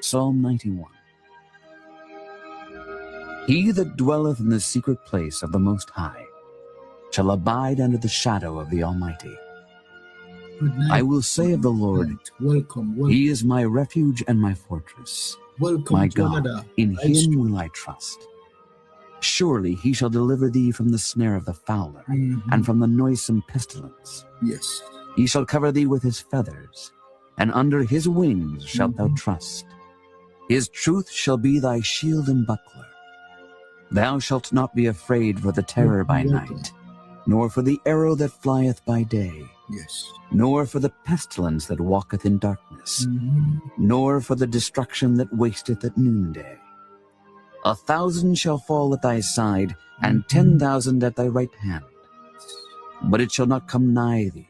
Psalm 91. He that dwelleth in the secret place of the Most High shall abide under the shadow of the Almighty. I will say of the Lord, welcome. He is my refuge and my fortress. Welcome My to God, another in live Him stream. will I trust. Surely He shall deliver thee from the snare of the fowler, and from the noisome pestilence. Yes. He shall cover thee with His feathers, and under His wings shalt thou trust. His truth shall be thy shield and buckler. Thou shalt not be afraid for the terror by night, nor for the arrow that flieth by day, Yes. nor for the pestilence that walketh in darkness, nor for the destruction that wasteth at noonday. 1,000 shall fall at thy side, and 10,000 at thy right hand, but it shall not come nigh thee.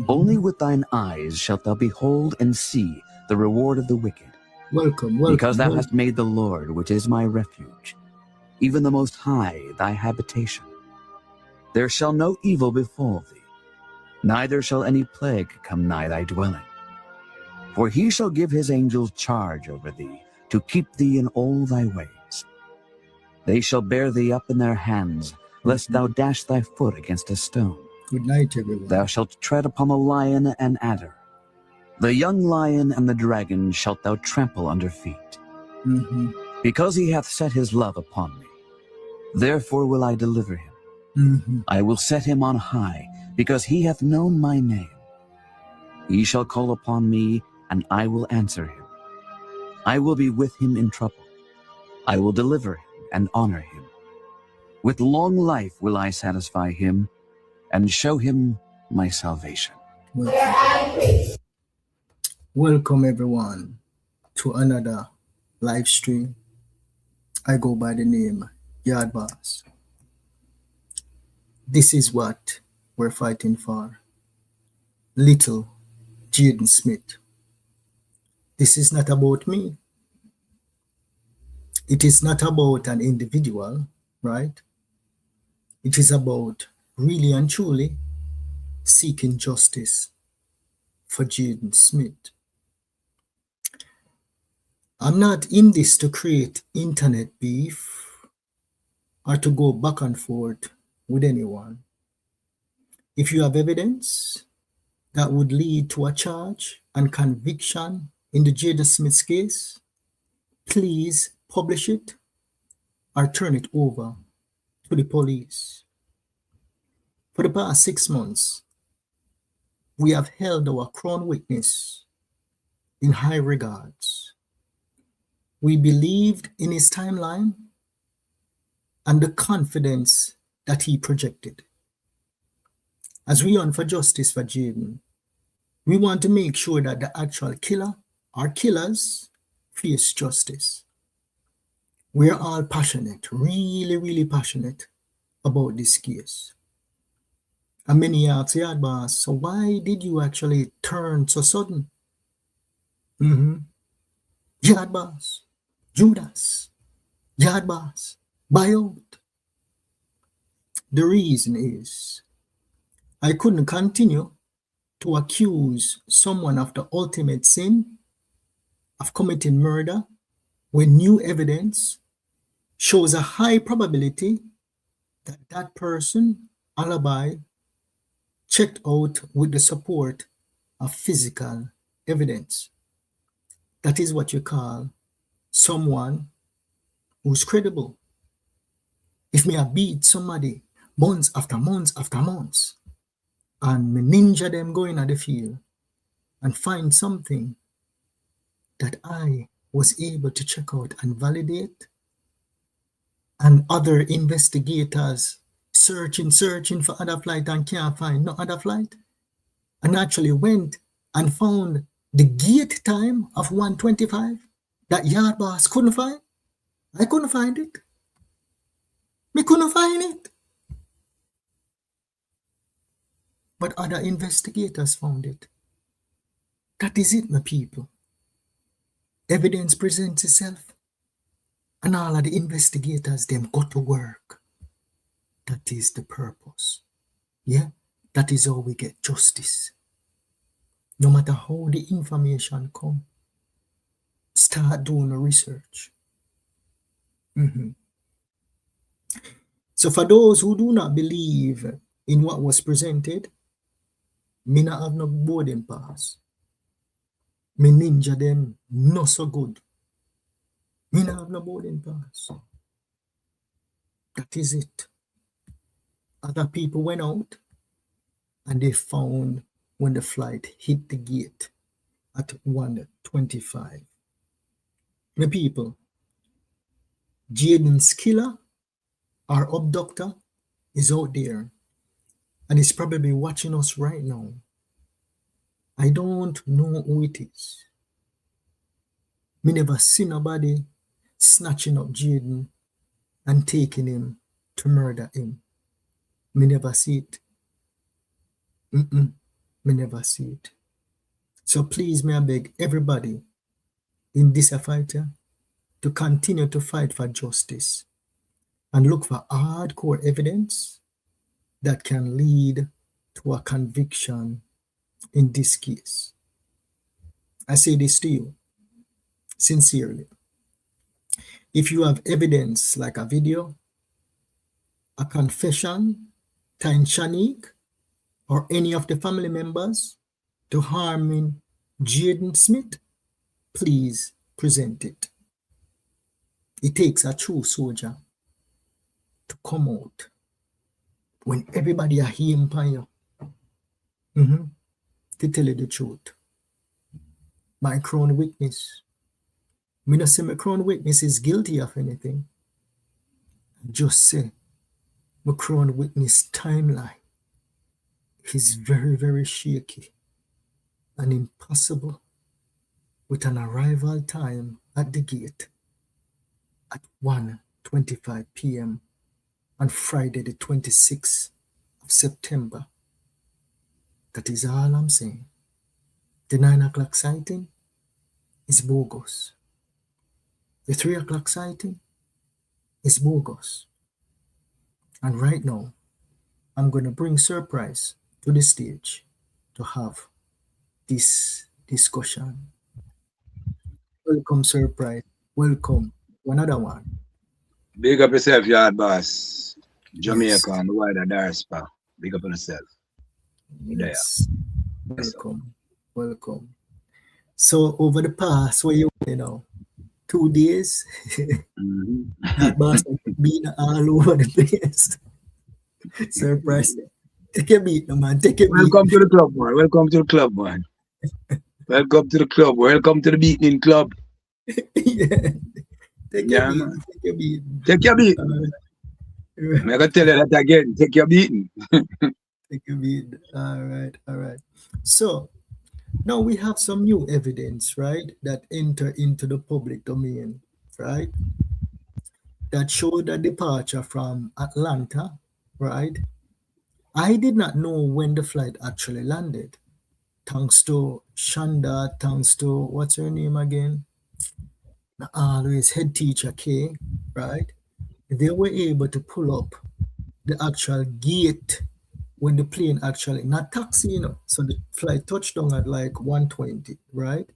Only with thine eyes shalt thou behold and see the reward of the wicked. Welcome. Because thou hast made the Lord, which is my refuge, even the Most High, thy habitation. There shall no evil befall thee, neither shall any plague come nigh thy dwelling. For He shall give His angels charge over thee, to keep thee in all thy ways. They shall bear thee up in their hands, lest thou dash thy foot against a stone. Good night, everyone. Thou shalt tread upon the lion and adder. The young lion and the dragon shalt thou trample under feet. Because He hath set His love upon me, therefore will I deliver him. I will set him on high, because he hath known my name. He shall call upon me, and I will answer him. I will be with him in trouble. I will deliver him and honor him. With long life will I satisfy him, and show him my salvation. Welcome, everyone, to another live stream. I go by the name YaadBoss. This is what we're fighting for. Little Jaden Smith. This is not about me. It is not about an individual, right? It is about really and truly seeking justice for Jaden Smith. I'm not in this to create internet beef or to go back and forth with anyone. If you have evidence that would lead to a charge and conviction in the Jaden Smith case, please publish it or turn it over to the police. For the past 6 months, we have held our crown witness in high regards. We believed in his timeline and the confidence that he projected. As we yearn for justice for Jaden, we want to make sure that the actual killer or killers face justice. We are all passionate, really passionate about this case. And many ask, YaadBoss, so why did you actually turn so sudden? YaadBoss, Judas, YaadBoss, buy out. The reason is I couldn't continue to accuse someone of the ultimate sin of committing murder when new evidence shows a high probability that that person alibi checked out with the support of physical evidence. That is what you call someone who's credible. If me I beat somebody months after months after months, and me ninja them going at the field and find something that I was able to check out and validate, and other investigators searching for other flight and can't find no other flight, and actually went and found the gate time of 1:25 that YaadBoss couldn't find. I couldn't find it. Me couldn't find it. But other investigators found it. That is it, my people. Evidence presents itself, and all of the investigators, them go to work. That is the purpose. Yeah? That is how we get justice. No matter how the information comes, start doing the research. So for those who do not believe in what was presented, me not have no boarding pass. Me ninja them not so good. Me not have no boarding pass. That is it. Other people went out and they found when the flight hit the gate at 1:25. The people, Jaden's killer, our abductor, is out there and is probably watching us right now. I don't know who it is. Me never see nobody snatching up Jaden and taking him to murder him. Me never see it. Me never see it. So please, may I beg everybody in this fight to continue to fight for justice and look for hardcore evidence that can lead to a conviction in this case. I say this to you sincerely. If you have evidence like a video, a confession, tying Shanique or any of the family members to harming Jaden Smith, please present it. It takes a true soldier to come out when everybody are hearing upon you, to tell you the truth. My crown witness. Me not say my crown witness is guilty of anything. Just say my crown witness timeline is very, very shaky and impossible with an arrival time at the gate at 1:25 p.m. on Friday the 26th of September. That is all I'm saying. The 9 o'clock sighting is bogus. The 3 o'clock sighting is bogus. And right now, I'm going to bring SirPise to the stage to have this discussion. Welcome, SirPise. Welcome. Another one. Big up yourself, YaadBoss. Jamaica Yes. and the wider diaspora. Big up on yourself. Yes. Welcome. Welcome. So over the past, what you know, 2 days, YaadBoss been all over the place. SirPise. Take a beat, no man. Take a beat. Welcome to the club, man. Welcome to the club, man. Welcome to the club. Welcome to the beating club. Yeah. Take Yeah, a beat. man. Take a beat. Take your beat. I'm going to tell you that again. Take your beating. Take a beat. All right. All right. So now we have some new evidence, right, that enter into the public domain, right, that showed a departure from Atlanta, right? I did not know when the flight actually landed. Thanks to Shanda, thanks to, what's her name again? Always head teacher K, right? They were able to pull up the actual gate when the plane actually, not taxi, you know, so the flight touched down at like 1:20, right?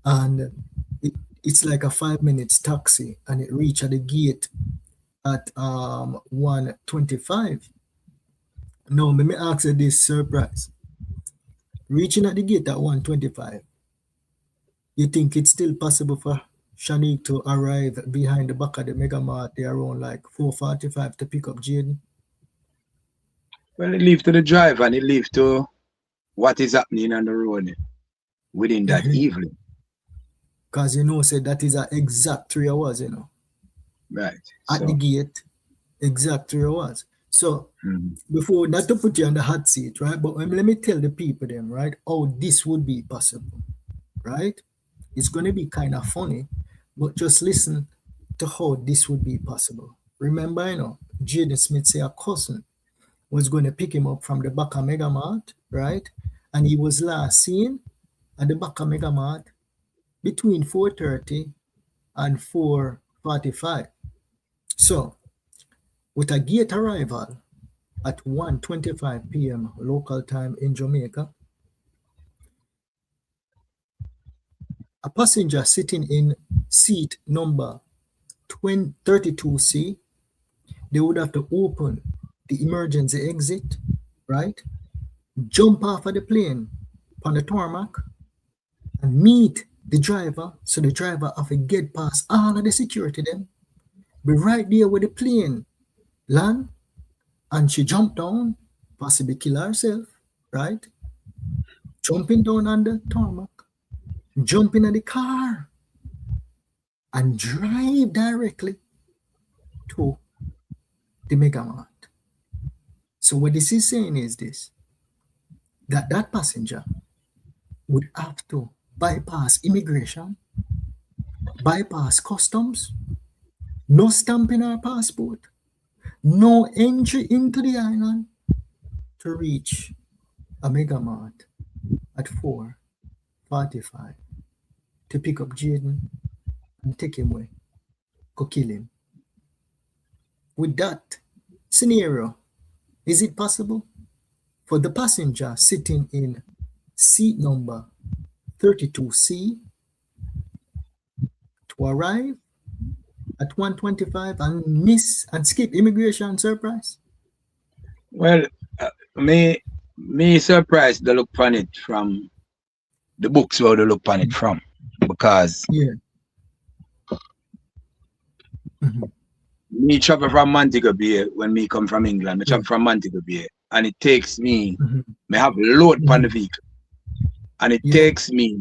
And it's like a 5 minutes taxi and it reached at the gate at 1:25. Now, let me ask you this, SirPise. Reaching at the gate at 1:25, you think it's still possible for Shanique to arrive behind the back of the Mega Mart there around like 4:45 to pick up Jaden? Well, it leave to the driver and it leave to what is happening on the road within that evening. Because you know, said that is an exact 3 hours, you know. Right. At the gate, exact 3 hours. So before, not to put you on the hot seat, right? But let me tell the people then, right, how this would be possible, right? It's going to be kind of funny, but just listen to how this would be possible. Remember, you know, Jaden Smith say a cousin was going to pick him up from the back of Mega Mart, right? And he was last seen at the back of Mega Mart between 4:30 and 4:45. So, with a gate arrival at 1:25 p.m. local time in Jamaica, a passenger sitting in seat number 32C, they would have to open the emergency exit, right? Jump off of the plane on the tarmac and meet the driver. So the driver have to get past all of the security then. Be right there with the plane land, and she jumped down, possibly kill herself, right? Jumping down on the tarmac, jump in the car, and drive directly to the Mega Mart. So what this is saying is this, that passenger would have to bypass immigration, bypass customs, no stamping her passport, no entry into the island to reach a Mega Mart at 4:45 to pick up Jaden and take him away, go kill him. With that scenario, is it possible for the passenger sitting in seat number 32C to arrive at 1:25 and miss and skip immigration SirPise? Well, me surprised to look on it from the books where they look on it from, because me travel from Montego Bay when me come from England. Me travel from Montego Bay, and it takes me, me have load on the vehicle, and it takes me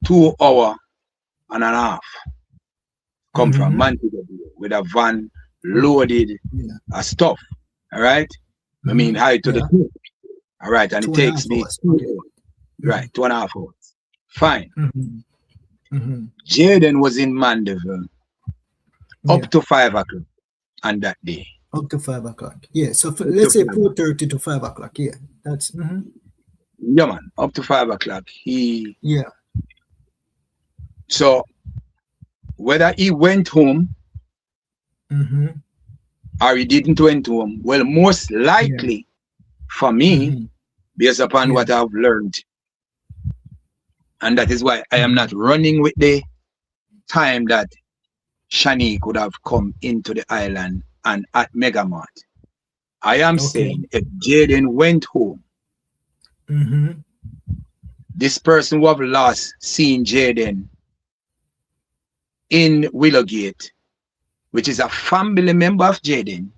2 hours and a half come from Montego Bay with a van loaded of stuff. All right, I mean high to the top. All right, and it takes me 2 hours. Right, 2.5 hours. Fine. Jaden was in Mandeville up to 5 o'clock on that day. Up to 5 o'clock. Yeah. So let's say 4:30 to 5 o'clock. Yeah. That's yeah, man. Up to 5 o'clock. So whether he went home or he didn't went home, well, most likely for me, based upon what I've learned, and that is why I am not running with the time that Shani could have come into the island and at Mega Mart. I am saying if Jaden went home, this person who have lost seeing Jaden in Willowgate, which is a family member of Jaden,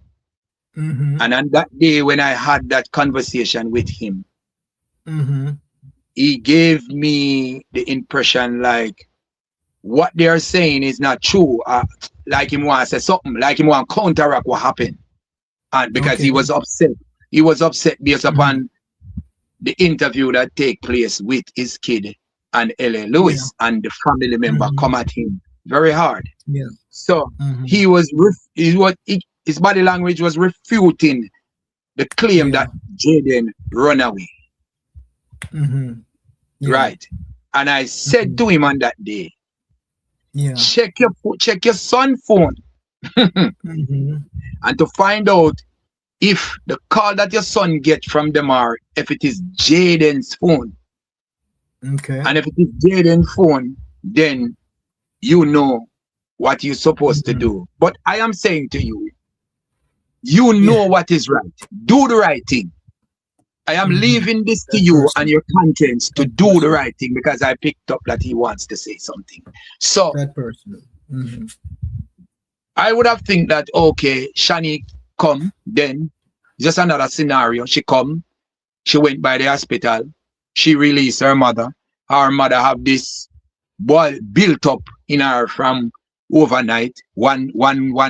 and on that day when I had that conversation with him, he gave me the impression like what they are saying is not true. Like him want to say something, like him want to counteract what happened. And because he was upset. He was upset based upon the interview that take place with his kid and L.A. Lewis, and the family member come at him very hard. So he was his body language was refuting the claim that Jaden run away. Right. And I said to him on that day, check your son's phone and to find out if the call that your son get from them are if it is Jaden's phone. And if it is Jaden's phone, then you know what you're supposed to do. But I am saying to you, you know what is right. Do the right thing. I am leaving this to you and your conscience to do the right thing, because I picked up that he wants to say something. So that person. I would have think that okay, Shani come, then just another scenario. She come, she went by the hospital, she released her mother. Her mother have this boy built up in her from overnight, one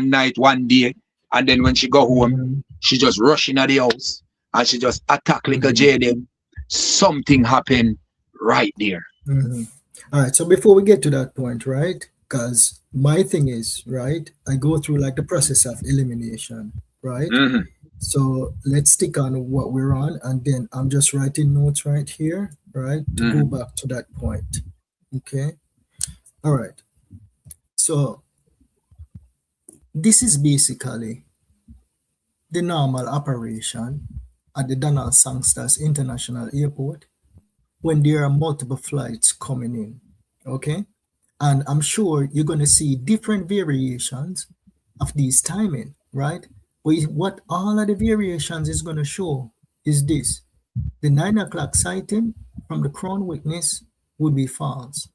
night, one day, and then when she go home, she just rush into the house and she just attack little Jaden. Something happened right there. All right, so before we get to that point, right, because my thing is, right, I go through like the process of elimination, right? So let's stick on what we're on, and then I'm just writing notes right here, right, to go back to that point. Okay. All right. So this is basically the normal operation at the Donald Sangsters International Airport when there are multiple flights coming in Okay. And I'm sure you're going to see different variations of these timing, right? But what all of the variations is going to show is this. The 9 o'clock sighting from the crown witness would be false.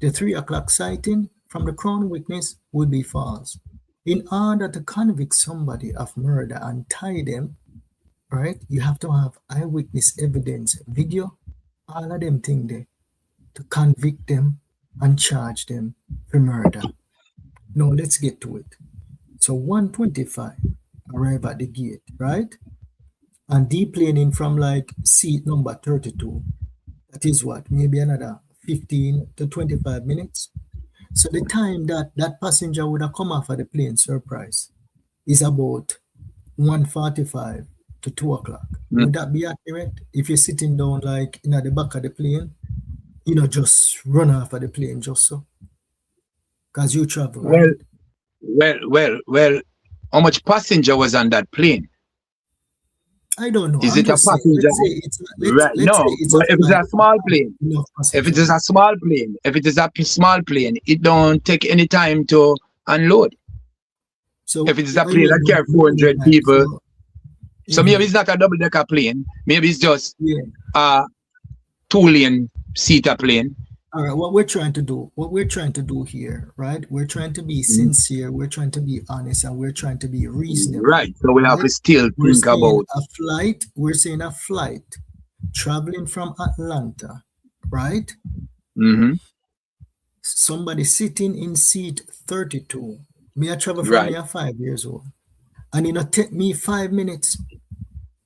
The 3 o'clock sighting from the crown witness would be false. In order to convict somebody of murder and tie them, right, you have to have eyewitness evidence, video, all of them things there to convict them and charge them for murder. Now let's get to it. So 125 arrive at the gate, right? And deplaning from like seat number 32. That is what, maybe another 15 to 25 minutes. So the time that that passenger would have come off of the plane, SirPise, is about 1:45 to 2 o'clock. Would that be accurate? If you're sitting down like in at the back of the plane, you know, just run off of the plane just so. Because you travel, right? Well, how much passenger was on that plane? I don't know. Is it a passenger? Right. No, but if it's a small plane, if it is a small plane, it don't take any time to unload. So if it is a plane that carry 400 people, so maybe it's not a double-decker plane. Maybe it's just a 2-lane seater plane. All right, what we're trying to do here, right? We're trying to be sincere, we're trying to be honest, and we're trying to be reasonable. Right, so we have to still think about a flight. We're saying a flight traveling from Atlanta, right? Somebody sitting in seat 32. Me, I travel from here 5 years old. And it'll take me 5 minutes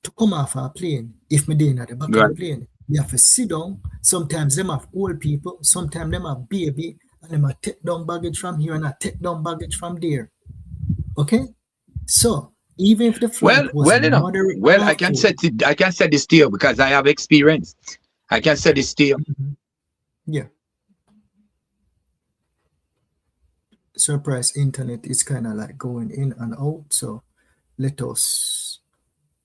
to come off a plane if me didn't at the back of the plane. You have to sit down. Sometimes them have old people, sometimes them have baby, and them have take down baggage from here and I take down baggage from there. Okay? So even if the flight was moderate, I can set this to you because I have experience. I can set this to you. Yeah. SirPise internet is kind of like going in and out, so let us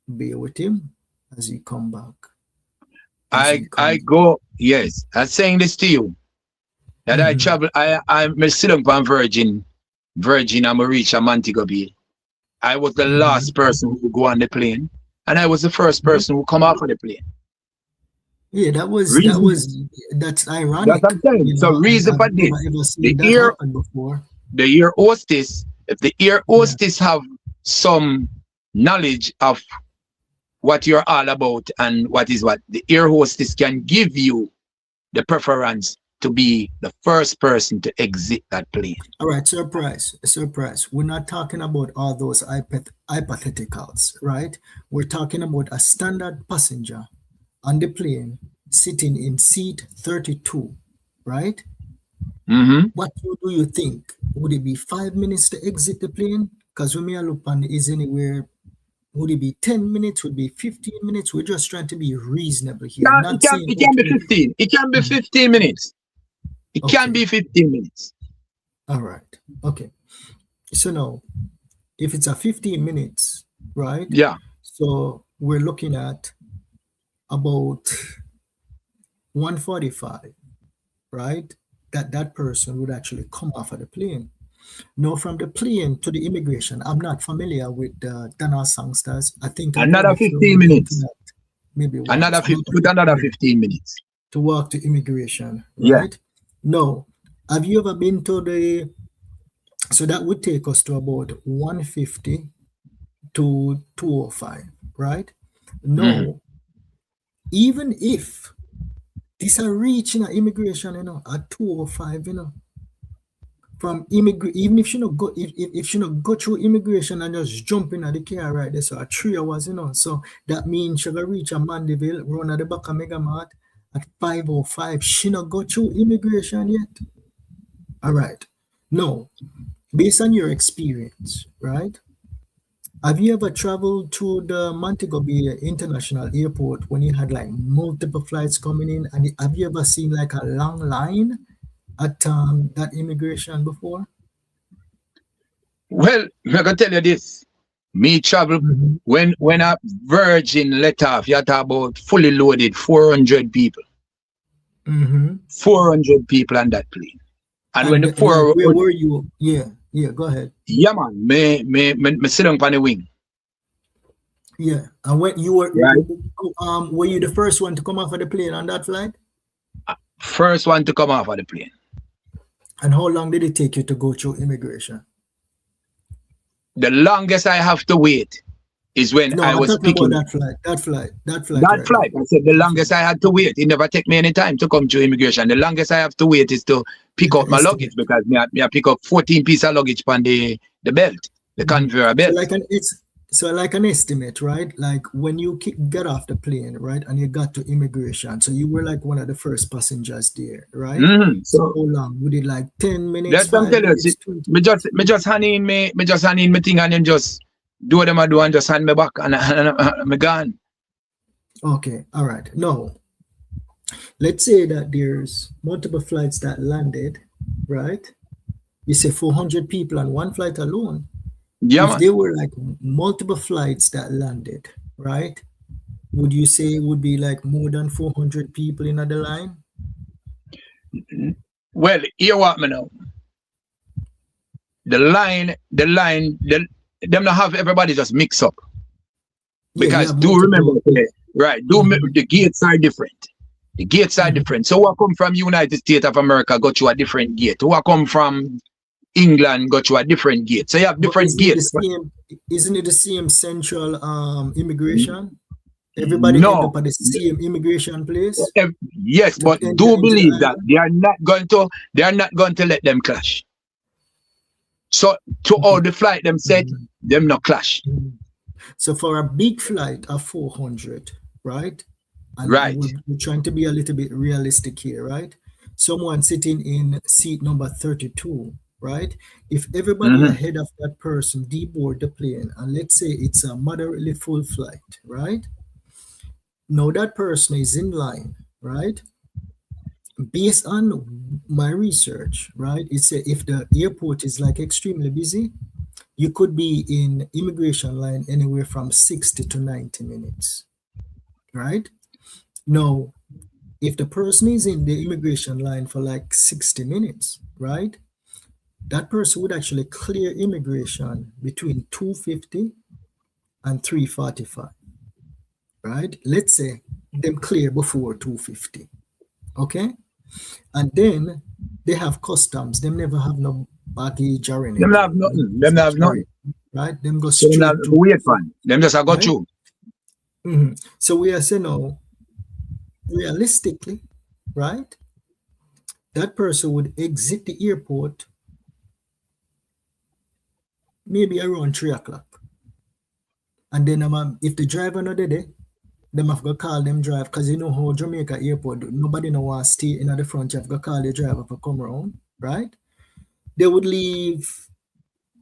bear with him as he come back. I'm saying this to you that I travel. I'm sitting on Virgin. I'm reach a Montego Bay. I was the last person who go on the plane, and I was the first person who come off of the plane. Yeah, that's ironic. That's what I'm saying. You know, so reason for this, the air hostess, if the air hostess have some knowledge of what you're all about and what the air hostess can give you the preference to be the first person to exit that plane. All right, SirPise. We're not talking about all those hypotheticals, right? We're talking about a standard passenger on the plane sitting in seat 32, right? What do you think? Would it be 5 minutes to exit the plane? Because when we are looking is anywhere, would it be 10 minutes? Would it be 15 minutes? We're just trying to be reasonable here. It can be 15. It can be 15 minutes. It can be 15 minutes. All right. Okay. So now, if it's a 15 minutes, right? Yeah. So we're looking at about 1:45, right? That person would actually come off of the plane. Now, from the plane to the immigration, I'm not familiar with Dana Songsters. I think another 15 minutes. Maybe another 15 minutes to walk to immigration. Right? No. Have you ever been to the? So that would take us to about 150 to 205, right? No. Even if these are reaching immigration, at 205, from even if she not go if she not go through immigration and just jump in at the car right there, so at 3 hours, so that means she gonna reach a Mandeville, run at the back of Mega Mart at 5:05. She not go through immigration yet. All right. No, based on your experience, right? Have you ever traveled to the Montego Bay International Airport when you had like multiple flights coming in, and have you ever seen like a long line at that immigration before? Well, I can tell you this. Me travel when a Virgin let off, you talk about fully loaded 400 people. 400 people on that plane. And when the like, where were you? Yeah, go ahead. Yeah, man, me sit down on the wing. Yeah, and when you were right, were you the first one to come off of the plane on that flight? First one to come off of the plane. And how long did it take you to go through immigration? The longest I have to wait is when I was picking that flight. That flight. I said the longest I had to wait. It never take me any time to come through immigration. The longest I have to wait is to pick up my luggage, because me I pick up 14 pieces of luggage on the belt, the conveyor belt. So like an estimate, right? Like when you get off the plane, right, and you got to immigration, so you were like one of the first passengers there, right? So how long? Would it like 10 minutes? Let's tell you, me just hand in me thing, and then just do what I do and just hand me back, and I'm gone. Okay, all right. No, let's say that there's multiple flights that landed, right? You say 400 people on one flight alone. Yeah, if there were like multiple flights that landed, right? Would you say it would be like more than 400 people in the line? Well, hear what me know. The line, them not have everybody just mix up. Because do remember, right? The gates are different. The gates are different. So who come from United States of America go to a different gate. Who come from England go to a different gate. So you have different gates. Isn't it the same central immigration? Everybody end up at the same immigration place? Yes, but do believe that they are not going to let them clash. So to all the flight them said, them not clash. So for a big flight of 400, right? And right. We're trying to be a little bit realistic here, right? Someone sitting in seat number 32, right? If everybody ahead of that person deboard the plane, and let's say it's a moderately full flight, right? Now that person is in line, right? Based on my research, right? It's if the airport is like extremely busy, you could be in immigration line anywhere from 60 to 90 minutes, right? Now, if the person is in the immigration line for like 60 minutes, right? That person would actually clear immigration between 2:50 and 3:45, right? Let's say them clear before 2:50, okay? And then they have customs. Them never have no baggage or anything. Them have nothing. Them have nothing. Right? Them go straight to wait fun. Them just go through. So we are saying now, realistically, right? That person would exit the airport maybe around 3 o'clock. And then if the driver not there, them have to call them drive, because you know how Jamaica airport, nobody know want to stay in the front. You have to call the driver to come around, right? They would leave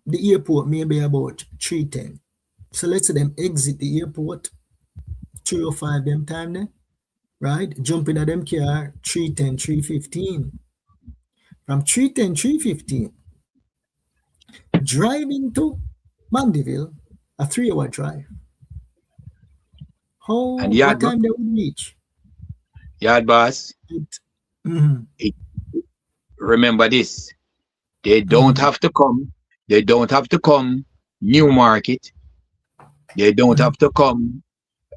the airport maybe about 3:10. So let's say them exit the airport 3:05 them time there, right? Jump in at them car 3:10, 3:15. From 3:10, 3:15, driving to Mandeville, a 3-hour drive. What time they would reach? YaadBoss. Remember this. They don't have to come. They don't have to come Newmarket. They don't have to come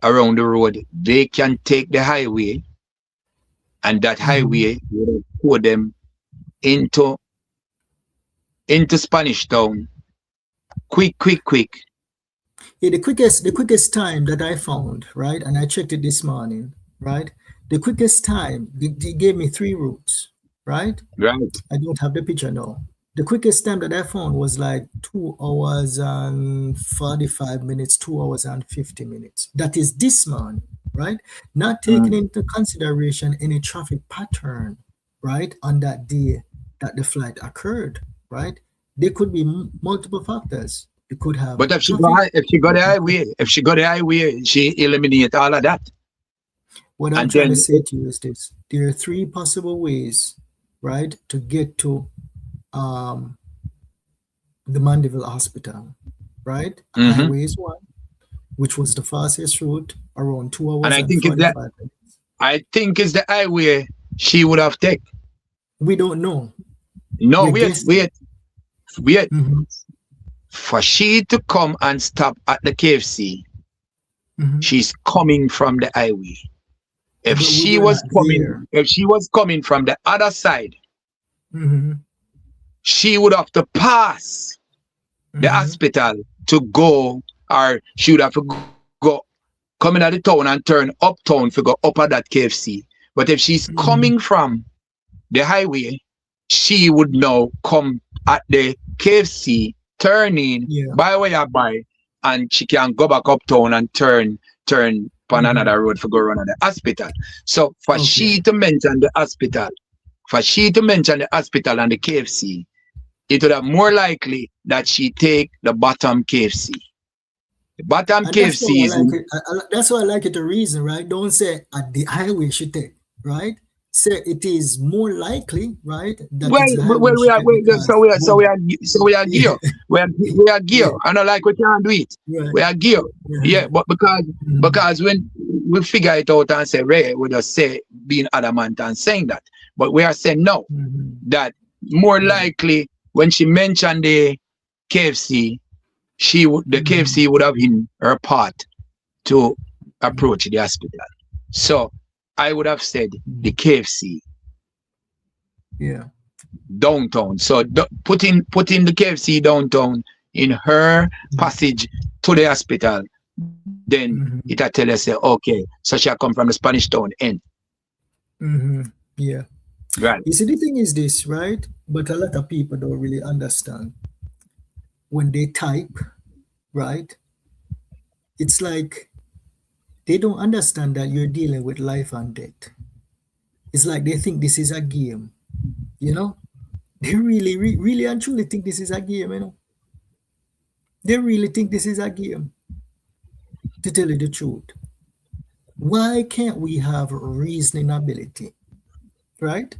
around the road. They can take the highway, and that highway will put them into Spanish Town. Quick. Yeah, the quickest time that I found, right, and I checked it this morning, right? The quickest time, they gave me 3 routes, right? Right. I don't have the picture now. The quickest time that I found was like 2 hours and 45 minutes, 2 hours and 50 minutes. That is this morning, right? Not taking into consideration any traffic pattern, right, on that day that the flight occurred, right? There could be multiple factors. You could have. But if she got the highway, she eliminate all of that. What I'm trying to say to you is this: there are 3 possible ways, right, to get to the Mandeville Hospital, right? Highway is one, which was the fastest route, around 2 hours and 45 minutes. I think it's the highway she would have taken. We don't know. No, We're wait. guessing. For she to come and stop at the KFC, she's coming from the highway. If But she we're was not coming, there. if she was coming from the other side, she would have to pass the hospital to go, or she would have to go coming out of the town and turn uptown to go up at that KFC. But if she's coming from the highway, she would now come at the KFC, turning by way of by, and she can go back uptown and turn on another road for go run at the hospital. So for she to mention the hospital, and the KFC, it would have more likely that she take the bottom KFC. The bottom And KFC is that's why I like it to reason, right? Don't say at the highway she take, right? Say it is more likely, right? That it's the highway we are gear. We are gear. I don't like we can't do it. We are gear. Yeah, but because when we figure it out and say Ray, we just say being adamant and saying that. But we are saying no. That more likely when she mentioned the KFC, the KFC would have been her part to approach the hospital. So I would have said the KFC. Yeah. Downtown. So putting the KFC downtown in her passage to the hospital, then it'll tell us, say, okay, so she'll come from the Spanish Town end. Yeah. Right. You see, the thing is this, right? But a lot of people don't really understand. When they type, right? It's like they don't understand that you're dealing with life and death. It's like they think this is a game, you know? They really and truly think this is a game, you know? They really think this is a game, to tell you the truth. Why can't we have reasoning ability, right?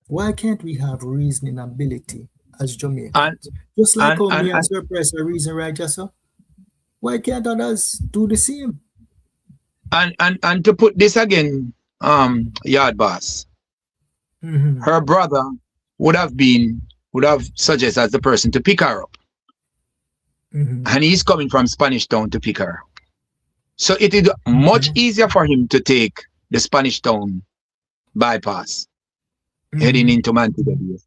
Why can't we have reasoning ability as Jamaicans? Just like how me and SirPise are reason righteous, so why can't others do the same? And to put this again, YaadBoss, her brother would have suggested as the person to pick her up. And he's coming from Spanish Town to pick her up. So it is much easier for him to take the Spanish Town bypass heading into Montego Bay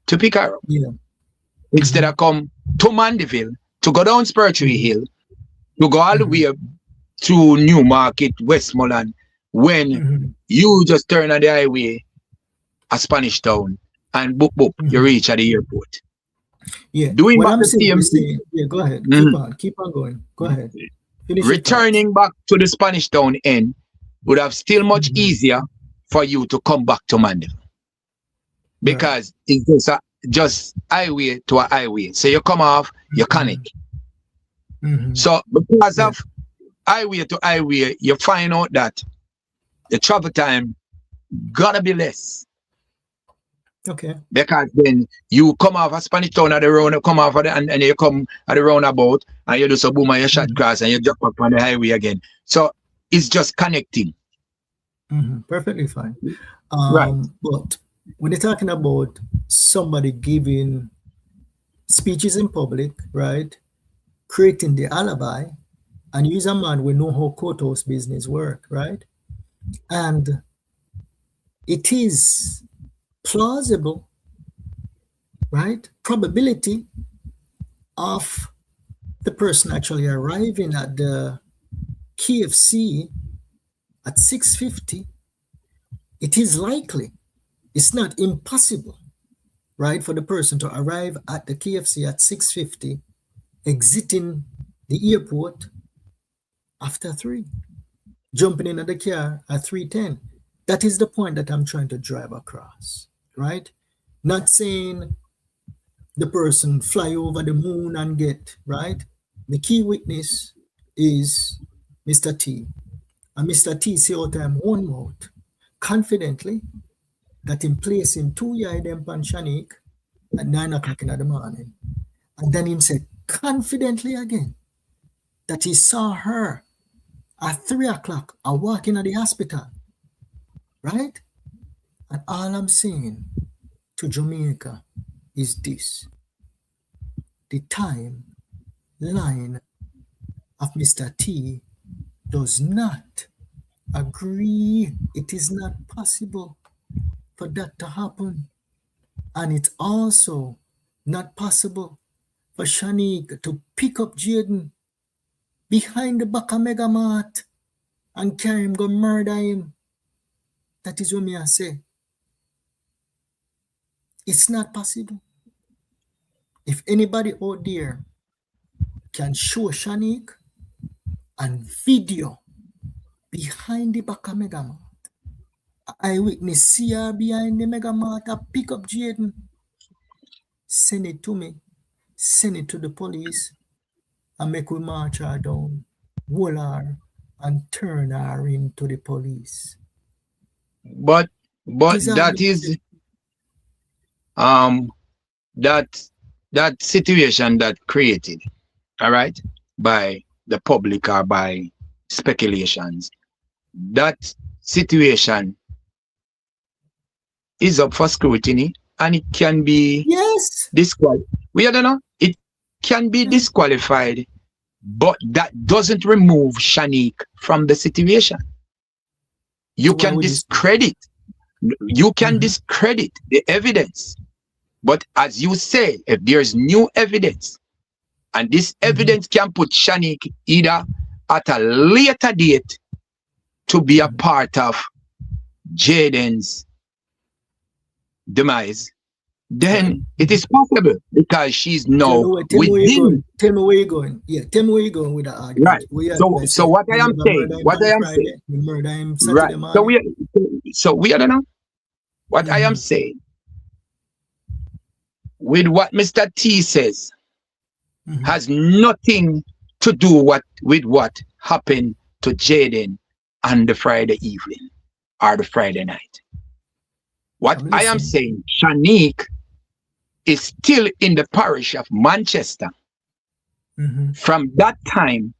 to pick her up. Instead of come to Mandeville, to go down Spiritual Hill, to go all the way through Newmarket, Westmoreland, when you just turn on the highway at Spanish Town and boop, you reach at the airport. Yeah. Doing back the same thing. Yeah, go ahead. Keep on going. Go ahead. Returning back to the Spanish Town end would have still much easier for you to come back to Mandeville. Because it's just highway to a highway. So you come off, you connect. So because of highway to highway, you find out that the travel time gotta be less. Okay. Because then you come off a Spanish Town at the round, come off at the, and you come at the roundabout and you do some boom and you shot cross and you jump up on the highway again. So it's just connecting. Perfectly fine. Right. But when you're talking about somebody giving speeches in public, right, creating the alibi, and use a man we know how courthouse business work, right? And it is plausible, right? Probability of the person actually arriving at the KFC at 6:50, it is likely. It's not impossible, right, for the person to arrive at the KFC at 6:50, exiting the airport after 3, jumping in the car at 3:10. That is the point that I'm trying to drive across, right? Not saying the person fly over the moon and get, right? The key witness is Mr. T. And Mr. T say all time one mouth confidently that him placing 2 yard and Shanique at 9 o'clock in the morning. And then him said confidently again that he saw her at 3 o'clock and walking at the hospital, right? And all I'm saying to Jamaica is this. The timeline of Mr. T does not agree. It is not possible for that to happen. And it's also not possible for Shanique to pick up Jaden behind the back of Mega Mart and carry him, go murder him. That is what me I say. It's not possible. If anybody out there can show Shanique and video behind the back of Mega Mart, eyewitness see her behind the Mega Mart, pick up Jaden, send it to me, send it to the police, and make we march her down, hold her, and turn her into the police. But that is that situation that created, all right, by the public or by speculations. That situation is up for scrutiny, and it can be disqualified. We don't know. It can be disqualified, but that doesn't remove Shanique from the situation. You can discredit. You can discredit the evidence. But as you say, if there's new evidence, and this evidence can put Shanique either at a later date to be a part of Jaden's demise, then it is possible because she's now within. Tell me where you're going. Yeah, tell me where you're going with the argument. Right. So what I am saying, right. So we don't know. What I am saying, with what Mr. T says, has nothing to do with what happened to Jaden on the Friday evening or the Friday night. What I am saying, Shanique is still in the parish of Manchester from that time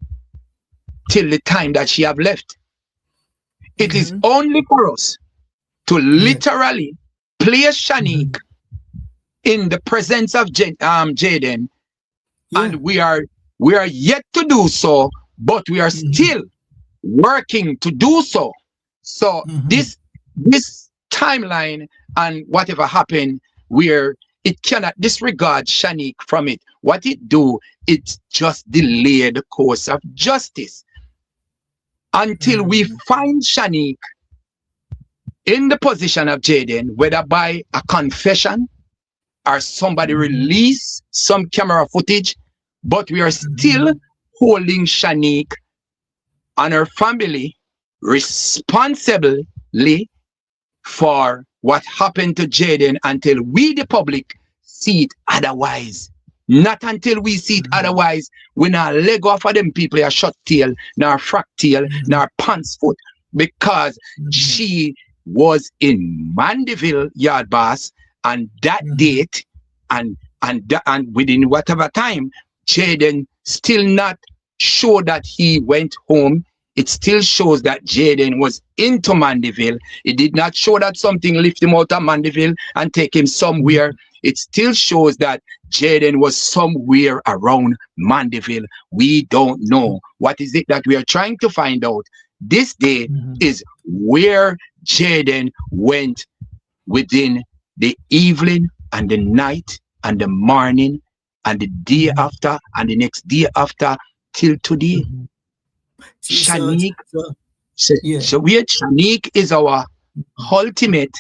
till the time that she have left. It is only for us to literally place Shanique in the presence of Jaden, and we are yet to do so, but we are still working to do so. So this timeline and whatever happened, where it cannot disregard Shanique from it. What it do, it just delay the course of justice until we find Shanique in the position of Jaden, whether by a confession or somebody release some camera footage, but we are still holding Shanique and her family responsibly for what happened to Jaden until we, the public, see it otherwise. Not until we see it otherwise. We not leg off of them people a short tail, nor frack tail, nor pants foot, because she was in Mandeville, YaadBoss, and that date, and within whatever time, Jaden still not sure that he went home. It still shows that Jaden was into Mandeville. It did not show that something lifted him out of Mandeville and take him somewhere. It still shows that Jaden was somewhere around Mandeville. We don't know. What is it that we are trying to find out this day is where Jaden went within the evening and the night and the morning and the day after and the next day after till today. Shanique, Shanique is our ultimate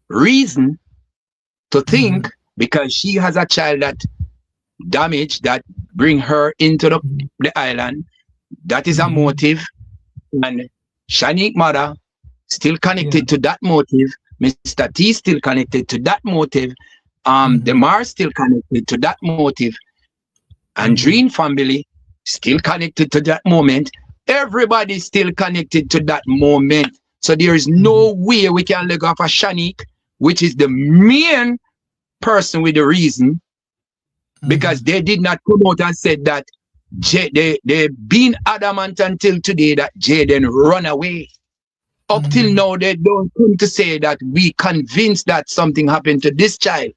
reason to think, because she has a child that damaged, that bring her into the island. That is a motive, and Shanique mother still connected to that motive. Mr. T still connected to that motive. Demar still connected to that motive. Andreen family still connected to that moment. Everybody still connected to that moment. So there is no way we can let go of a Shanique, which is the main person with the reason, because they did not come out and said that they been adamant until today that Jaden run away. Up till now, they don't come to say that we convinced that something happened to this child.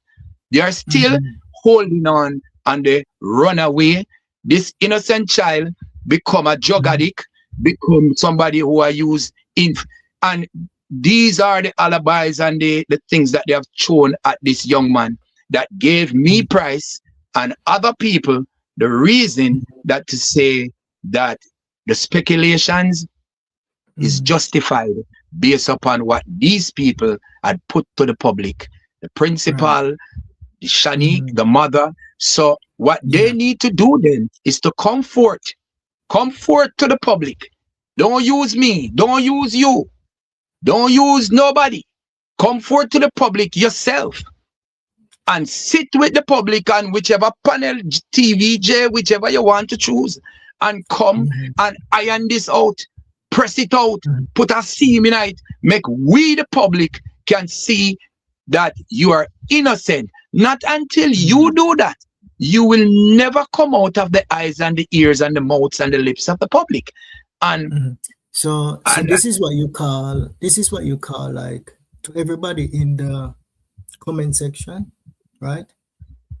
They are still holding on and they run away. This innocent child become a drug addict, become somebody who are used in, and these are the alibis and the things that they have shown at this young man that gave me Price and other people the reason that to say that the speculations is justified based upon what these people had put to the public. The principal, the Shanique, the mother. So what they need to do then is to comfort to the public. Don't use me. Don't use you. Don't use nobody. Comfort to the public yourself. And sit with the public on whichever panel, TVJ, whichever you want to choose. And come and iron this out. Press it out. Put a seam in it. Make we, the public, can see that you are innocent. Not until you do that, you will never come out of the eyes and the ears and the mouths and the lips of the public. And so this is what you call like, to everybody in the comment section, right?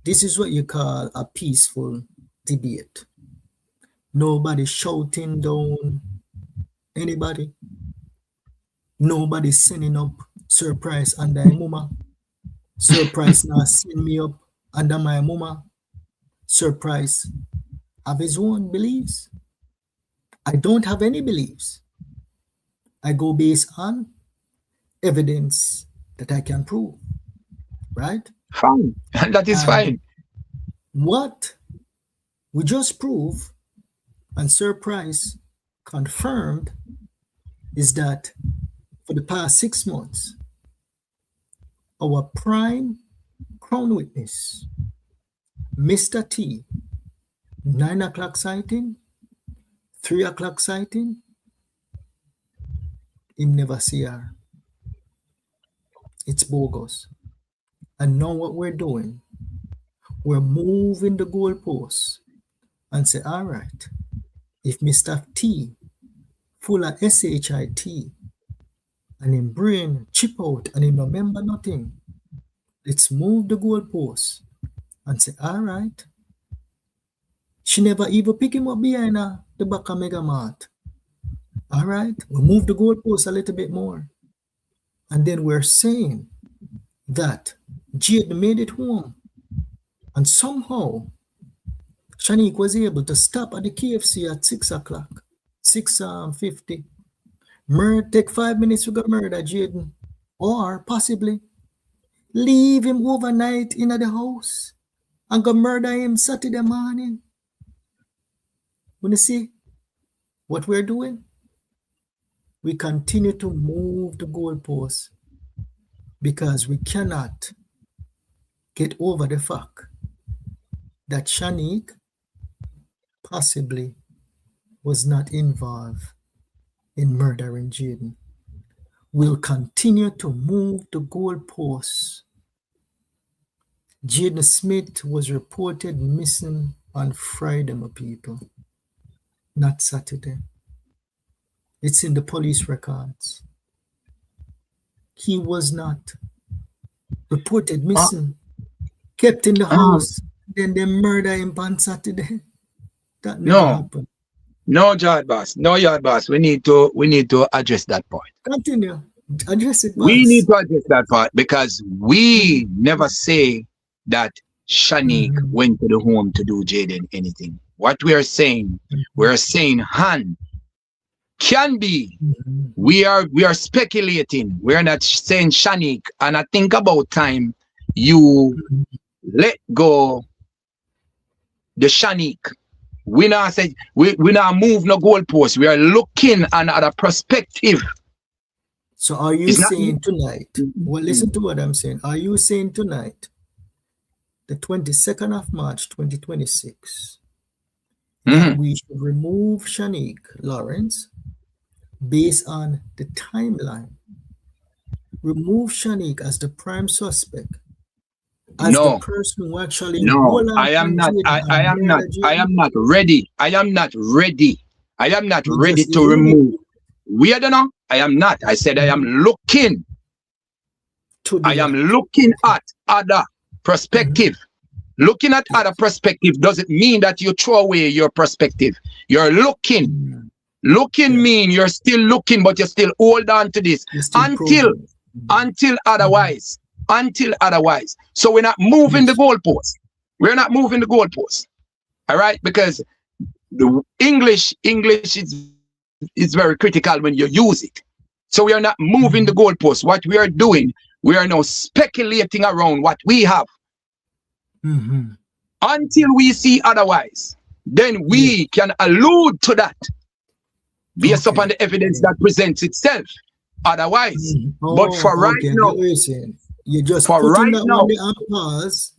This is what you call a peaceful debate. Nobody shouting down anybody. Nobody sending up SirPise under my mama. SirPise now send me up under my mama. SirPise have his own beliefs. I don't have any beliefs. I go based on evidence that I can prove. Right? Fine. That is fine. What we just proved and SirPise confirmed is that for the past 6 months, our prime crown witness, Mr. T, 9 o'clock sighting, 3 o'clock sighting, him never see her. It's bogus. And now what we're doing, we're moving the goalposts and say, all right, if Mr. T full of SHIT and him brain chip out and him remember nothing, let's move the goalposts and say, all right, she never even pick him up behind the back of Mega Mart. All right, we'll move the goalposts a little bit more. And then we're saying that Jade made it home. And somehow, Shanique was able to stop at the KFC at 6 o'clock, 6:50. Take 5 minutes to go murder Jaden. Or possibly leave him overnight in the house and go murder him Saturday morning. When you see what we're doing, we continue to move the goalposts because we cannot get over the fact that Shanique possibly was not involved in murdering Jaden. We'll continue to move the goalposts. Jaden Smith was reported missing on Friday, my people, not Saturday. It's in the police records. He was not reported missing, kept in the house, then they murder him on Saturday. That never happened. No, YaadBoss. No, YaadBoss. We need to address that point. Continue. Address it, boss. We need to address that part because we never say that Shanique went to the home to do Jaden anything. What we are saying, we're saying Han can be. We are speculating. We're not saying Shanique. And I think about time you let go the Shanique. We not say we not move no goalposts. We are looking at a perspective. So are you saying tonight? Well, listen to what I'm saying. Are you saying tonight, the 22nd of March, 2026, that we should remove Shanique Lawrence based on the timeline? Remove Shanique as the prime suspect. As the person who actually I am not ready. I am not ready to remove. We don't know. I am not. I said I am looking. I am looking at other perspective. Looking at other perspective doesn't mean that you throw away your perspective. You're looking. Looking mean you're still looking, but you still hold on to this until otherwise. Until otherwise. So we're not moving the goalposts. We're not moving the goalposts. All right, because the English is very critical when you use it. So we are not moving the goalposts. What we are doing, we are now speculating around what we have. Until we see otherwise, then we can allude to that based upon the evidence that presents itself. Otherwise, but for right now, you just for put right that now, on pause,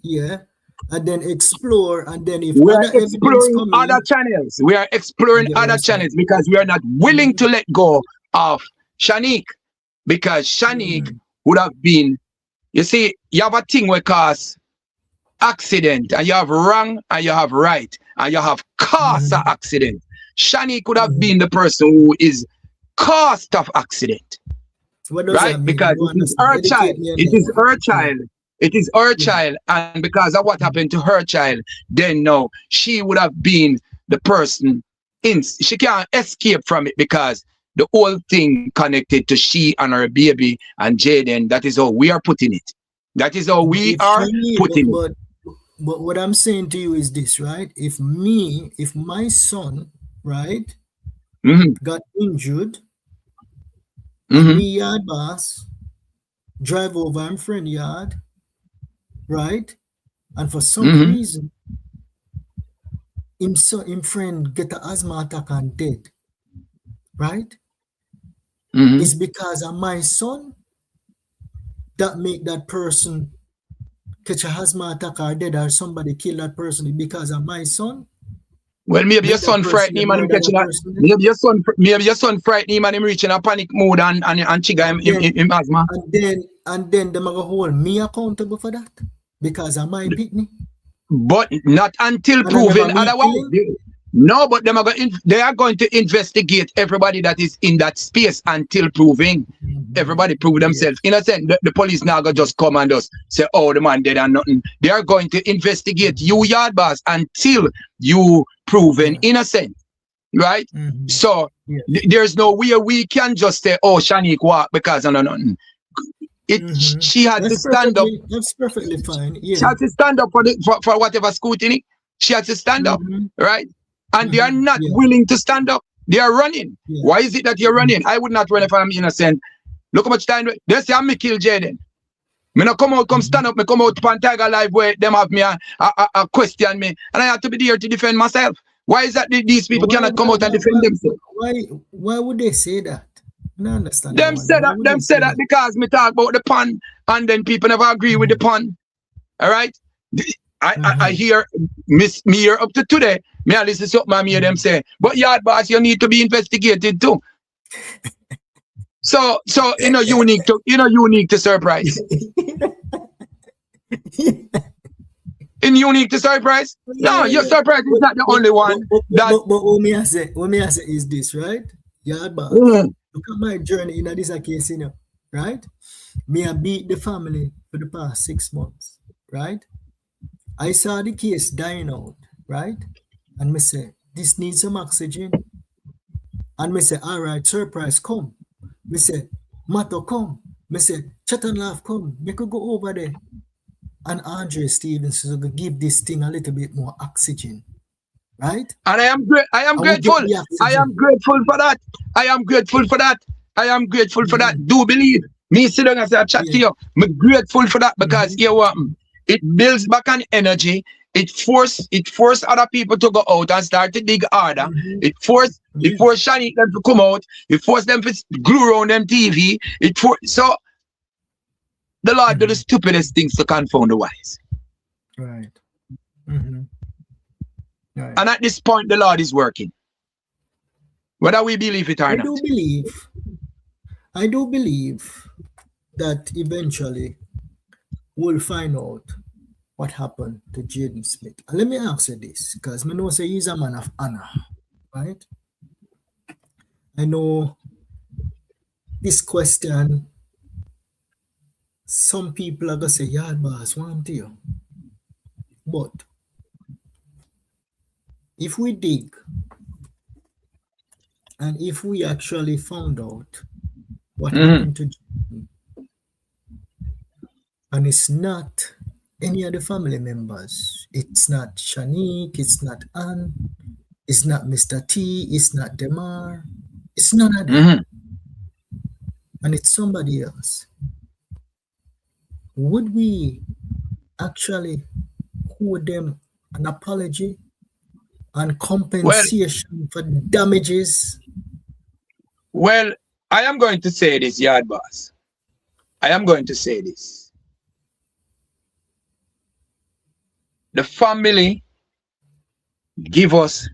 and then explore, and then if we are other exploring other channels. We are exploring other channels because we are not willing to let go of Shanique, because Shanique would have been, you see, you have a thing where cause accident, and you have wrong and you have right, and you have cause of accident. Shanique could have been the person who is caused of accident. Right? Because it is her child. It is her child. It is her child. And because of what happened to her child, then no, she would have been the person she can't escape from it, because the whole thing connected to she and her baby and Jaden. That is how we are putting it. That is how we are putting it. But what I'm saying to you is this, right? If my son, right, got injured, and me YaadBoss drive over in friend yard, right? And for some reason, him friend get an asthma attack and dead, right? It's because of my son that make that person catch a asthma attack or dead, or somebody kill that person because of my son. Well, maybe your son frightened him and him catching that. Maybe your son frightened him and him reaching a panic mode and trigger him asthma. And then them go hold me accountable for that because of my pitney. But not until proven otherwise. No, but they are going to investigate everybody that is in that space until proving. Everybody prove themselves. In a sense, the police now go just come and just say, oh, the man dead and nothing. They are going to investigate you, YaadBoss, until you proven innocent. Right? So there's no way we can just say, oh, Shanique walk because of nothing. She had to stand up. That's perfectly fine. Yeah. She had to stand up for whatever scrutiny. She had to stand up, right? And they are not willing to stand up. They are running. Why is it that you're running? I would not run if I'm innocent. Look how much time they say I'm me kill Jaden. Me not come out, come stand up, me come out upon Tiger Live where them have me a question me, and I have to be there to defend myself. Why is that these people cannot come out and defend themselves? Why would they say that? I don't understand. Them say that because me talk about the pun, and then people never agree with the pun. All right? I hear me here up to today. Me I listen to something I hear them say, but YaadBoss, you need to be investigated too. So unique to SirPise. In unique to SirPise? No, your SirPise is not the only one. But what me I say is this, right? YaadBoss. Look at my journey in this case, right? Me I beat the family for the past 6 months, right? I saw the case dying out, right? And me say, this needs some oxygen. And me say, all right, SirPise, come. Me say, Mato, come. Me say, Chat and Laugh, come. Me could go over there. And Andre Stevens will give this thing a little bit more oxygen. Right? And I am grateful. I am grateful for that. I am grateful for that. I am grateful for that. Do believe. Me sit down and say, I chat to you. I'm grateful for that because you what? It builds back an energy. It forced other people to go out and start to dig harder. It forced Shanique them to come out. It forced them to glue around them TV. So the Lord do the stupidest things to confound the wise. Right. Right. And at this point, the Lord is working. Whether we believe it or not. I do believe that eventually we'll find out what happened to Jaden Smith. And let me ask you this, because I know say he's a man of honor, right? I know this question, some people are gonna say, YaadBoss, want you. But if we dig and if we actually found out what happened to Jane, and it's not any of the family members, it's not Shanique, it's not Ann, it's not Mr. T, it's not Demar, it's none of them, and it's somebody else. Would we actually owe them an apology and compensation for damages? Well, I am going to say this, YaadBoss. I am going to say this. The family give us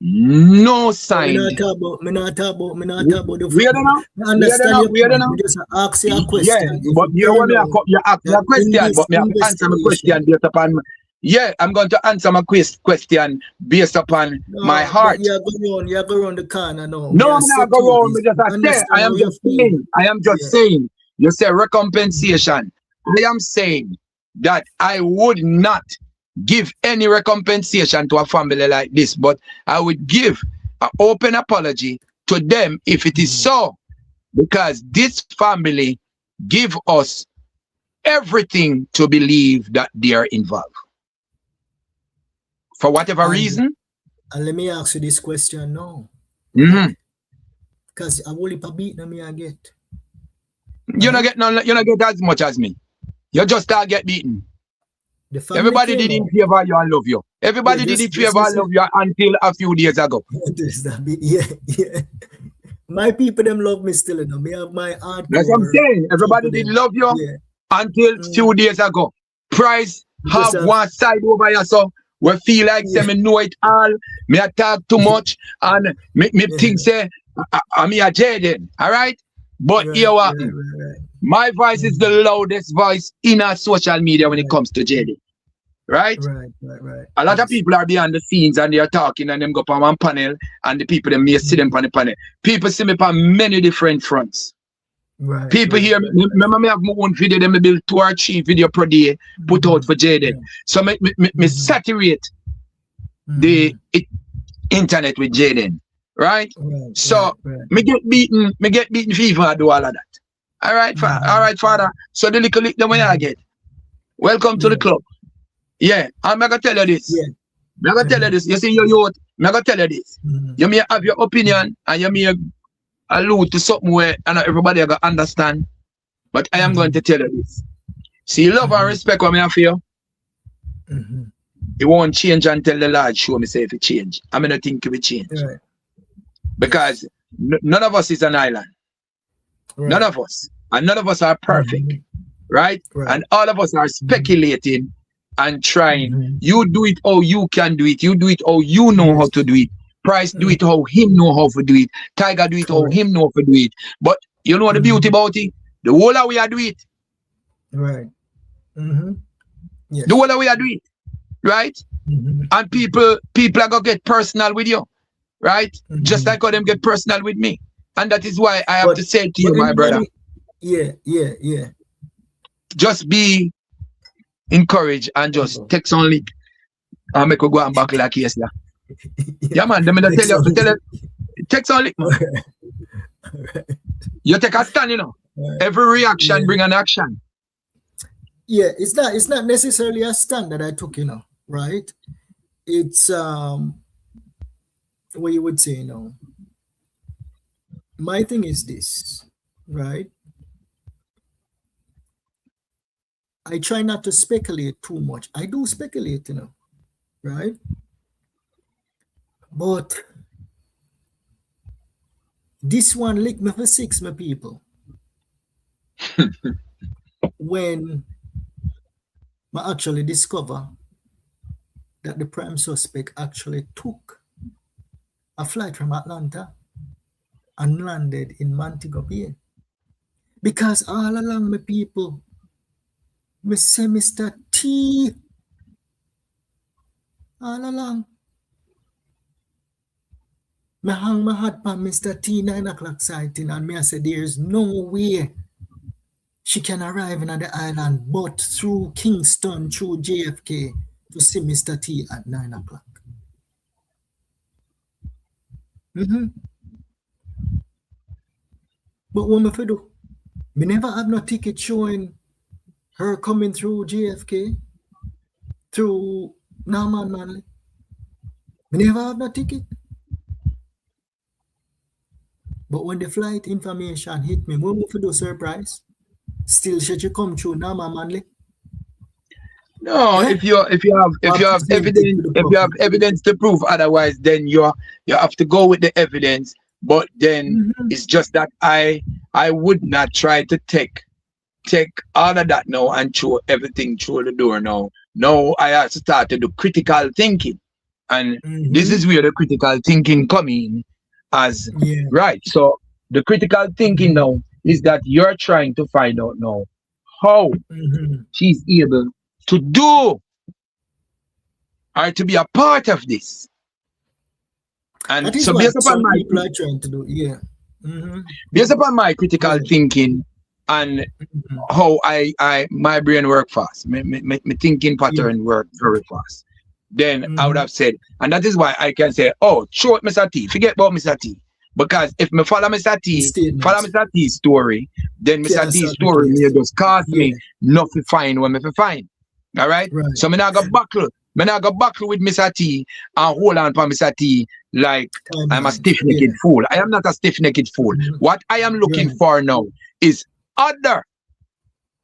no sign. Me not talk about the family. I understand your point. Just ask you a question. Yeah, but you want me to ask me a question, but me have to answer my question based upon. Yeah, I'm going to answer my question based upon my heart. You're going around the corner now. No, I'm not going around. I am just saying. I am just saying. You say recompensation. I am saying that I would not give any recompensation to a family like this, but I would give an open apology to them if it is so, because this family give us everything to believe that they are involved. For whatever reason. And let me ask you this question now. Because I will beat me I get. You don't get as much as me. You just start get beaten. Everybody did in favor you and love you. Everybody did in favor and love you until a few days ago. Yeah. My people them love me still, you know. Me have my heart. That's what I'm saying. Everybody did love you until few days ago. Price have one side over here, so we feel like say me know it all. Me talk too much and me think say I'm a Jaden, all right? But here what? My voice is the loudest voice in our social media when it comes to Jaden. Right? A lot of people are behind the scenes and they are talking and them go on one panel and the people them may see them on the panel. People see me on many different fronts. People hear me. Remember me have my own video, them build 2 or 3 video per day put out for Jaden. So me saturate the internet with Jaden. Right? So me get beaten FIFA I do all of that. All right, father. So the little lick them when I get. Welcome to the club. Yeah, I'm gonna tell you this. I'm gonna tell you this. You see your youth, I'm gonna tell you this. You may have your opinion and you may allude to something where everybody gonna understand. But I am going to tell you this. See, love and respect what I feel. It won't change until the Lord show me say if it change. I mean I think it will change. Because none of us is an island. None of us. And none of us are perfect. Right? And all of us are speculating and trying. You do it how you can do it. You do it how you know how to do it. Price do it how him know how to do it. Tiger do it how him know how to do it. But you know the beauty about it? The whole of we are do it. Yes. The whole of we are do it. Right? And people are gonna get personal with you. Right? Just like how them get personal with me. And that is why I have to say to you, my brother. Yeah. Just be encouraged and just text only. I'll make you go and back like yes. Yeah, man. Let me tell you, text only. You take a stand, you know. Every reaction bring an action. Yeah, it's not necessarily a stand that I took, you know, right? It's what you would say, you know. My thing is this, right? I try not to speculate too much. I do speculate, you know, right? But this one licked me for 6, my people. When I actually discover that the prime suspect actually took a flight from Atlanta and landed in Montego Bay. Because all along, my people, me say Mr. T all along. Me hang my hat on Mr. T 9 o'clock sighting and me I said there's no way she can arrive in the island but through Kingston, through JFK to see Mr. T at 9 o'clock. But what me do? Me never have no ticket showing her coming through JFK, through Norman Manley. Me never have no ticket. But when the flight information hit me, what me do, SirPise? Still should you come through Norman Manley? No, if you have evidence to prove otherwise, then you have to go with the evidence. But then it's just that I would not try to take all of that now and throw everything through the door now. Now I have to start to do critical thinking. And this is where the critical thinking come in as right. So the critical thinking now is that you're trying to find out now how she's able to do or to be a part of this. And so based upon my people are trying to do, based upon my critical thinking and how my brain work fast, my thinking pattern work very fast, then I would have said, and that is why I can say, oh, show it Mr. T, forget about Mr. T. Because if me follow Mr. T, follow Mr. T's story, then Mr. T's story may just cost me nothing fine when me find. All right? So me not go buckle. Me not go buckle with Mr. T and hold on for Mr. T like I'm a stiff-necked fool. I am not a stiff-necked fool. What I am looking for now is other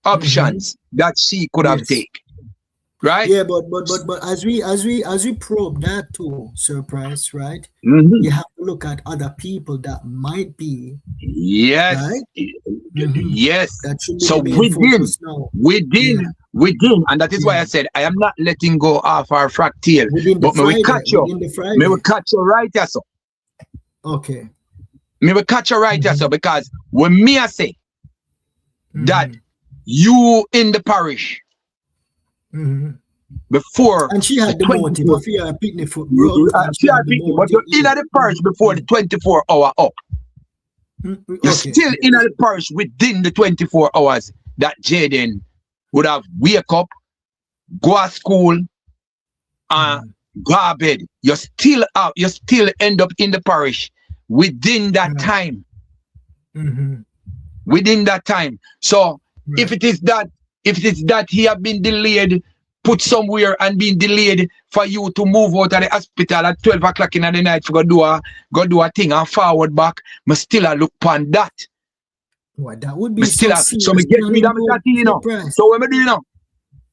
options that she could have taken. Right? Yeah, but as we probe that too, SirPise, right? You have to look at other people that might be right? Yes. That should be so within, and that is why I said I am not letting go of our fractal. But may we catch you. May we catch you right here, so. Okay. May we catch you right here, so, because when me I say that you in the parish before, and she had the motive of your picnic foot. She had picnic, but you're in the parish before the 24-hour up. You're still in the parish within the 24 hours that Jaden would have wake up, go to school, and go to bed. You're still out. You still end up in the parish within that time. Within that time. So if it is that he have been delayed, put somewhere and been delayed for you to move out of the hospital at 12 o'clock in the night to go do a thing and forward back, me still a look upon that. Well, that would be so me get rid of Mr. T, you know. So what me do, you know?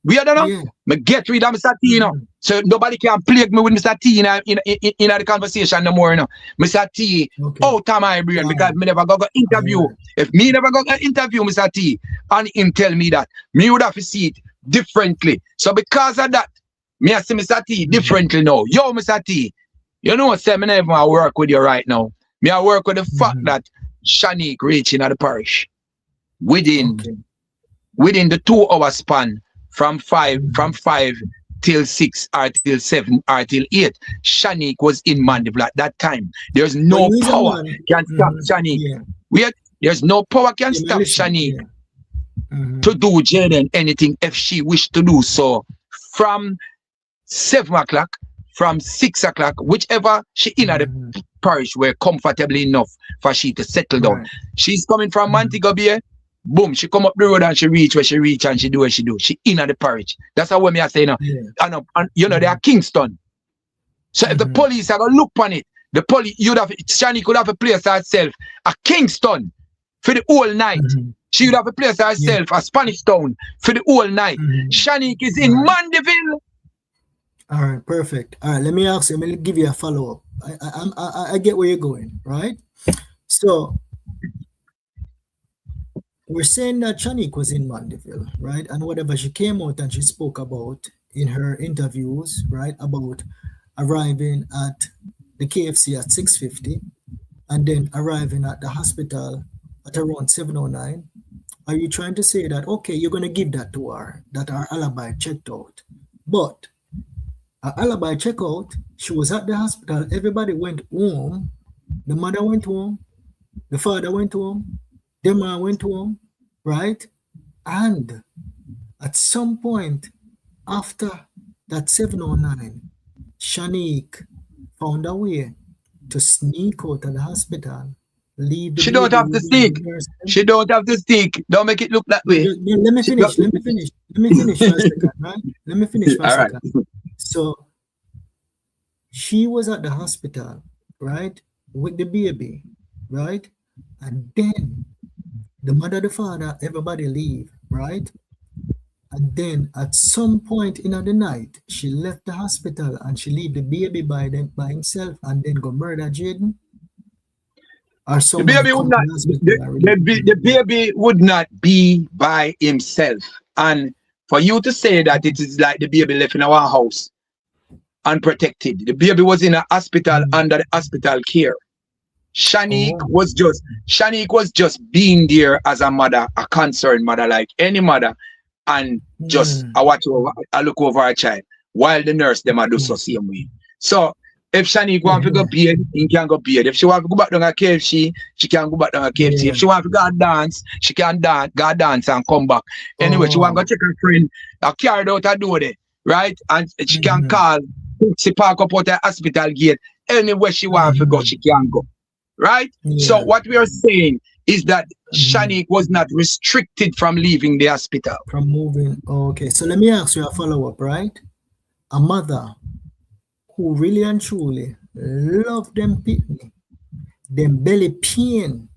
We don't know. Me get rid of Mr. T, you know. So nobody can plague me with Mr. T in the conversation no more, you know. Mr. T out of my brain because me never go interview. If me never go interview Mr. T and him tell me that, me would have to see it differently. So because of that, me I see Mr. T differently now. Yo, Mr. T, you know what, me never I work with you right now. Me I work with the fact that Shanique reaching at the parish within the 2 hour span from 5 till 6 or till 7 or till 8. Shanique was in Mandeville at that time. There's no power can stop Shanique. There's no power can stop Shanique to do Jaden anything if she wished to do so from 7 o'clock, from 6 o'clock, whichever she in at the parish were comfortably enough for she to settle down. She's coming from Montego Bay, boom, she come up the road and she reach where she reach and she do what she do. She in at the parish. That's how me I say now. And you know, they are Kingston. So if the police are gonna look on it, the police Shani could have a place herself, a Kingston for the whole night. She would have a place herself, a Spanish town for the whole night. Shanique is in Mandeville. All right, perfect. All right, let me ask you, let me give you a follow-up. I get where you're going, right? So we're saying that Shanique was in Mandeville, right? And whatever she came out and she spoke about in her interviews, right, about arriving at the KFC at 6:50 and then arriving at the hospital at around 7:09. Are you trying to say that, okay, you're going to give that to her, that her alibi checked out? But her alibi checked out, she was at the hospital, everybody went home, The mother went home, the father went home, the man went home, right? And at some point after that 709, Shanique found a way to sneak out of the hospital, leave the She baby don't have to with sneak. the nurse. She don't have to sneak. Don't make it look that way. Let me finish. Let me finish for a second, right? Let me finish for a All right. second. So she was at the hospital, right, with the baby, right? And then the mother, the father, everybody leave, right? And then at some point in the night, she left the hospital and she leave the baby by himself and then go murder Jaden. Or The somebody baby would come not. to the hospital. The baby would not be by himself. And for you to say that it is like the baby left in our house unprotected, the baby was in a hospital under the hospital care. Shanique was just being there as a mother, a concerned mother, like any mother, and just I look over her child while the nurse them do so same way. So if Shanique want to go bed, he can go bed. If she want to go back down a KFC, she can go back down a KFC. If she want to go dance, she can go dance and come back. Anyway, she want to go check her friend. I carried out her door there, right? And she can call. She park up out the hospital gate. Anywhere she want to go, she can go. Right? So what we are saying is that Shanique was not restricted from leaving the hospital. From moving. Okay, so let me ask you a follow-up, right? A mother who really and truly love them pitney, them belly pain.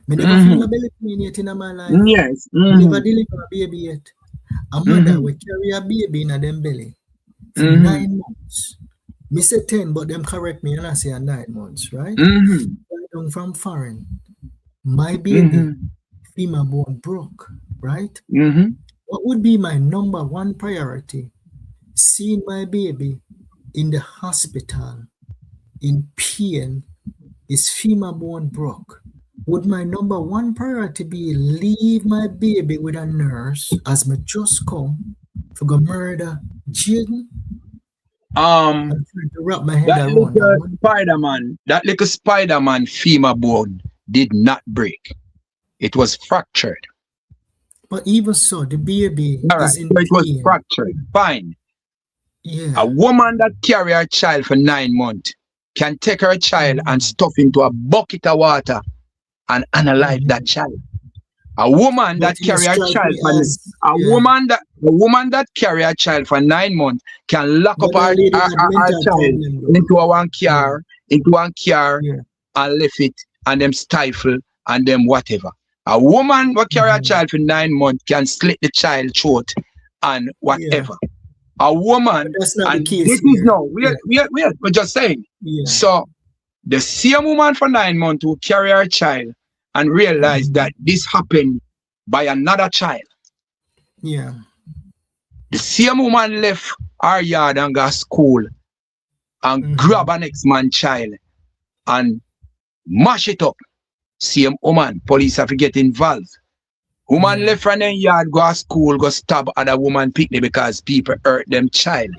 Me never feel a belly pain yet in my life. Yes. Never deliver a baby yet. A mother will carry a baby in them belly for 9 months. Me say 10, but them correct me and I say 9 months, right? Right from foreign. My baby, female born broke, right? What would be my number one priority? Seeing my baby in the hospital in pain, is female born broke. Would my number one priority be leave my baby with a nurse as me just come for go murder Jaden? I'm trying to wrap my head around that little Spider-Man femur bone did not break. It was fractured. But even so, the baby is in pain. It was fractured. Fine. Yeah. A woman that carry her child for 9 months can take her child and stuff into a bucket of water and analyze that child. A woman that carry her child for a woman that carry her child for 9 months can lock up her child into one car, and left it and them stifle and them whatever. A woman who carry her child for 9 months can slit the child throat and whatever. A woman, and this is no, we're just saying. So the same woman for 9 months who carry her child and realize that this happened by another child. Yeah. The same woman left her yard and got school and grab an next man child and mash it up. Same woman, police have to get involved. Woman left from their yard, go to school, go stab other woman picnic because people hurt them child.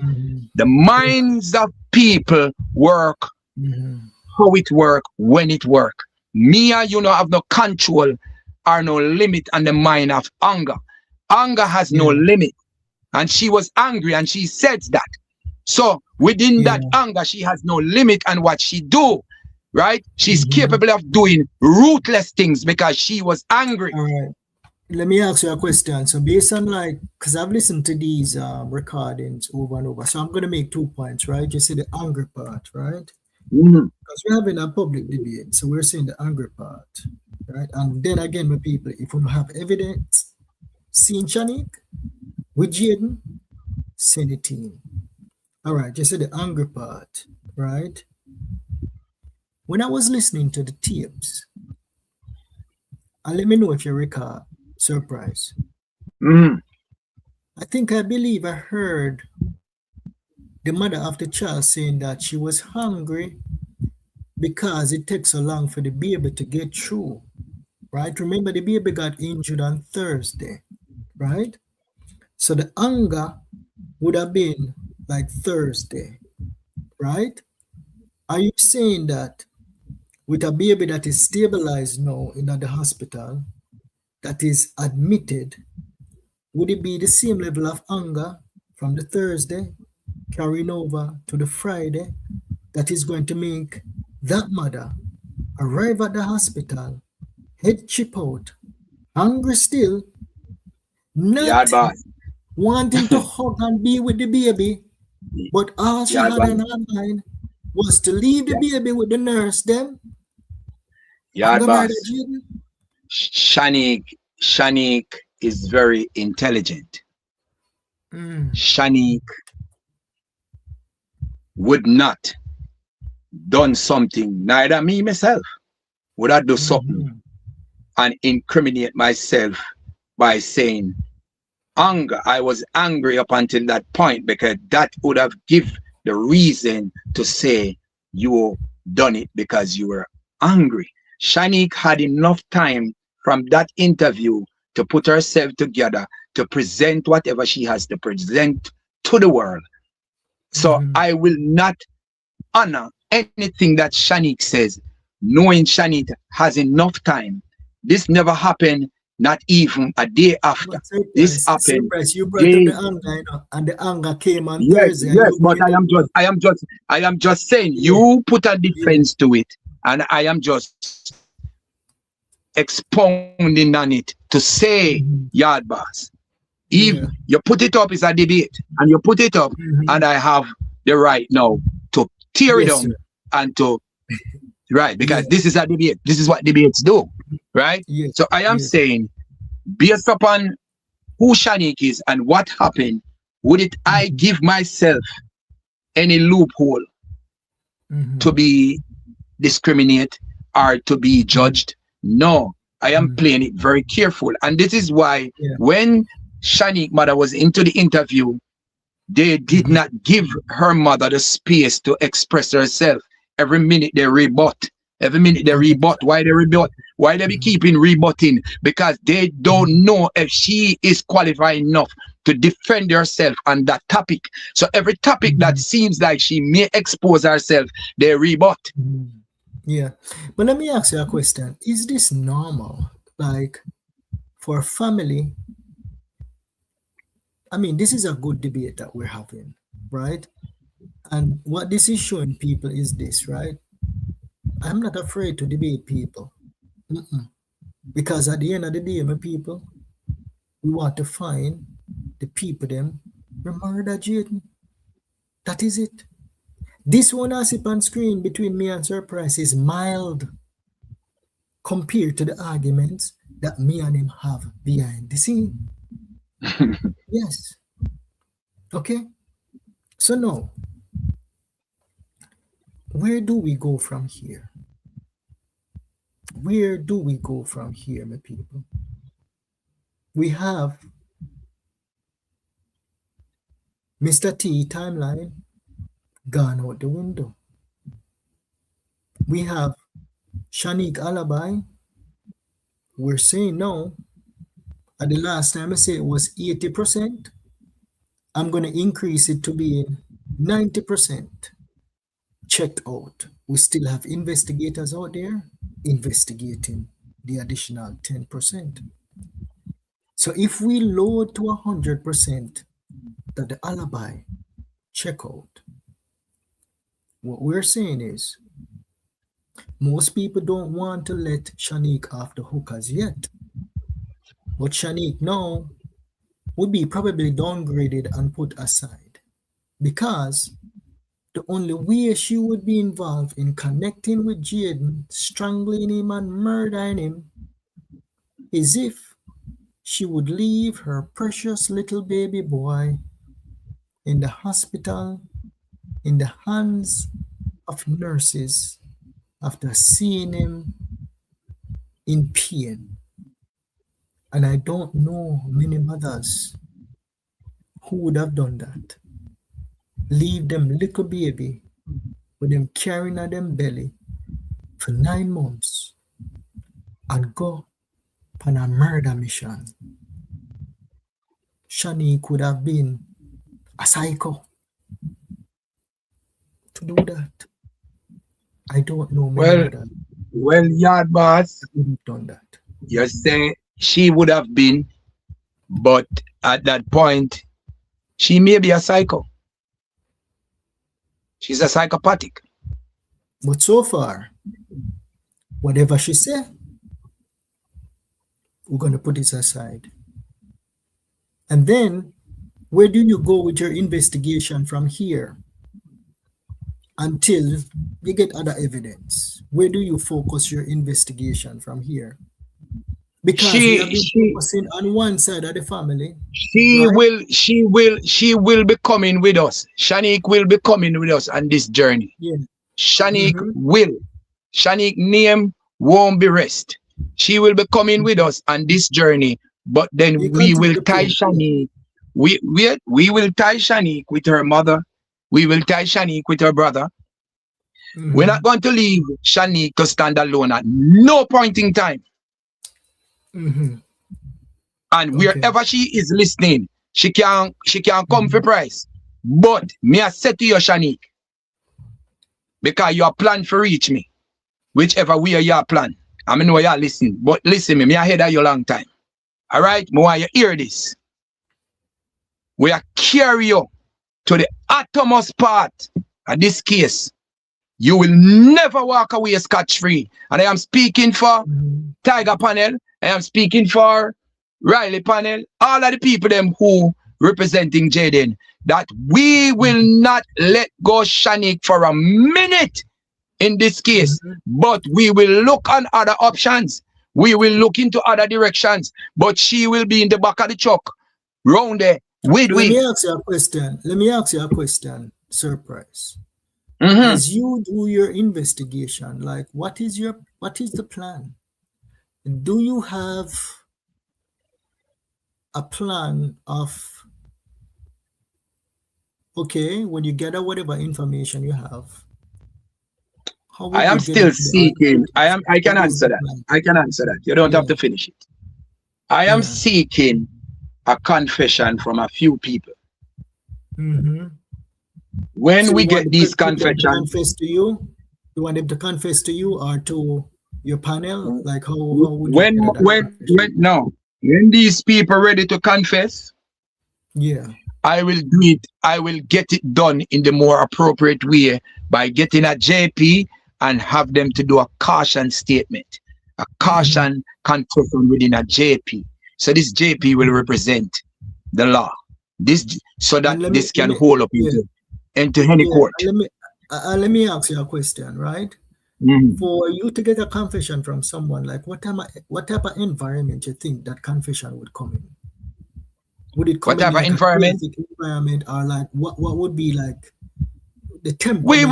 The minds of people work how it work, when it work. Me and you don't have no control or no limit on the mind of anger. Anger has no limit. And she was angry and she said that. So within that anger, she has no limit on what she do. Right? She's capable of doing ruthless things because she was angry. All right. Let me ask you a question. So based on because I've listened to these recordings over and over. So I'm going to make 2 points, right? You see the anger part, right? Because we're having a public debate. So we're saying the anger part, right? And then again, my people, if we don't have evidence, seeing Shanique with Jaden, send it in. All right, you see the anger part, right? When I was listening to the tapes, and let me know if you recall, SirPise. I believe I heard the mother of the child saying that she was hungry because it takes so long for the baby to get through, right? Remember, the baby got injured on Thursday, right? So the anger would have been like Thursday, right? Are you saying that with a baby that is stabilized now in the hospital, that is admitted, would it be the same level of anger from the Thursday carrying over to the Friday that is going to make that mother arrive at the hospital, head chip out, hungry still, not YaadBoss. wanting to hug and be with the baby, but all she had YaadBoss. in her mind was to leave the baby with the nurse them? YaadBoss. Shanique is very intelligent. Shanique would not done something, neither me myself would I do something and incriminate myself by saying anger. I was angry up until that point, because that would have given the reason to say you done it because you were angry. Shanique had enough time from that interview to put herself together to present whatever she has to present to the world. So I will not honor anything that Shanique says, knowing Shanique has enough time. This never happened, not even a day after. This happened. You brought up the anger, you know, and the anger came on Thursday. Yes, but I am just saying, you put a defense to it, and I am just expounding on it to say, YaadBoss, if you put it up, it's a debate, and you put it up, and I have the right now to tear it down and to because this is a debate. This is what debates do, right? So I am saying, based upon who Shanique is and what happened, would it I give myself any loophole to be discriminated or to be judged? No, I am playing it very careful. And this is why when Shanique mother was into the interview, they did not give her mother the space to express herself. Every minute they rebut. Every minute they rebut. Why they rebut? Why they be keeping rebutting? Because they don't know if she is qualified enough to defend herself on that topic. So every topic that seems like she may expose herself, they rebut. Yeah. But let me ask you a question. Is this normal? Like, for a family, I mean, this is a good debate that we're having, right? And what this is showing people is this, right? I'm not afraid to debate people. Because at the end of the day, my people, we want to find the people them who murdered Jaden. That is it. This one I see on screen between me and SirPise is mild compared to the arguments that me and him have behind the scene. Yes. Okay. So now, where do we go from here? Where do we go from here, my people? We have Mr. T timeline gone out the window. We have Shanique alibi. We're saying no. At the last time I said it was 80%. I'm going to increase it to being 90%. Checked out. We still have investigators out there investigating the additional 10%. So if we load to 100% that the alibi check out, what we're saying is most people don't want to let Shanique off the hook as yet. But Shanique now would be probably downgraded and put aside, because the only way she would be involved in connecting with Jaden, strangling him and murdering him, is if she would leave her precious little baby boy in the hospital in the hands of nurses after seeing him in pain. And I don't know many mothers who would have done that. Leave them little baby with them carrying at them belly for 9 months and go on a murder mission. Shanique could have been a psycho to do that. I don't know many mothers Well, YaadBoss, I wouldn't have done that. you're saying she would have been, but at that point, she may be a psycho. She's a psychopathic. But so far, whatever she said, we're going to put it aside. And then, where do you go with your investigation from here until you get other evidence? Where do you focus your investigation from here? Because we have been focusing on one side of the family. She will be coming with us. Shanique will be coming with us on this journey. Yeah. Shanique will. Shanique name won't be rest. She will be coming with us on this journey, but then we will tie Shanique. We will tie Shanique with her mother. We will tie Shanique with her brother. We're not going to leave Shanique to stand alone at no point in time. And wherever she is listening, she can come for price. But me I said to you, Shanique, because you are planned for reach me, whichever way you are plan. I know you are listening, but listen me I heard that you a long time. All right, me want you hear this. We are carry you to the uttermost part of this case. You will never walk away scotch-free. And I am speaking for Tiger Panel. I am speaking for Riley Panel. All of the people them who representing Jaden. That we will not let go Shanique for a minute in this case. But we will look on other options. We will look into other directions. But she will be in the back of the truck. Round there. Let me ask you a question. Let me ask you a question, SirPise. As you do your investigation, like what is the plan? Do you have a plan of, okay, when you gather whatever information you have? I am still seeking. I can answer that. I can answer that. You don't have to finish it. I am seeking a confession from a few people. When so we get these confessions, confess to you, you want them to confess to you or to your panel? Like how would when these people are ready to confess, I will do it. I will get it done in the more appropriate way by getting a JP and have them to do a caution statement, a caution confession within a JP. So this JP will represent the law. This so that this can hold up into any court. Let me ask you a question, right? For you to get a confession from someone, like what type of environment you think that confession would come in? Would it come in like environment or like what would be like the template? We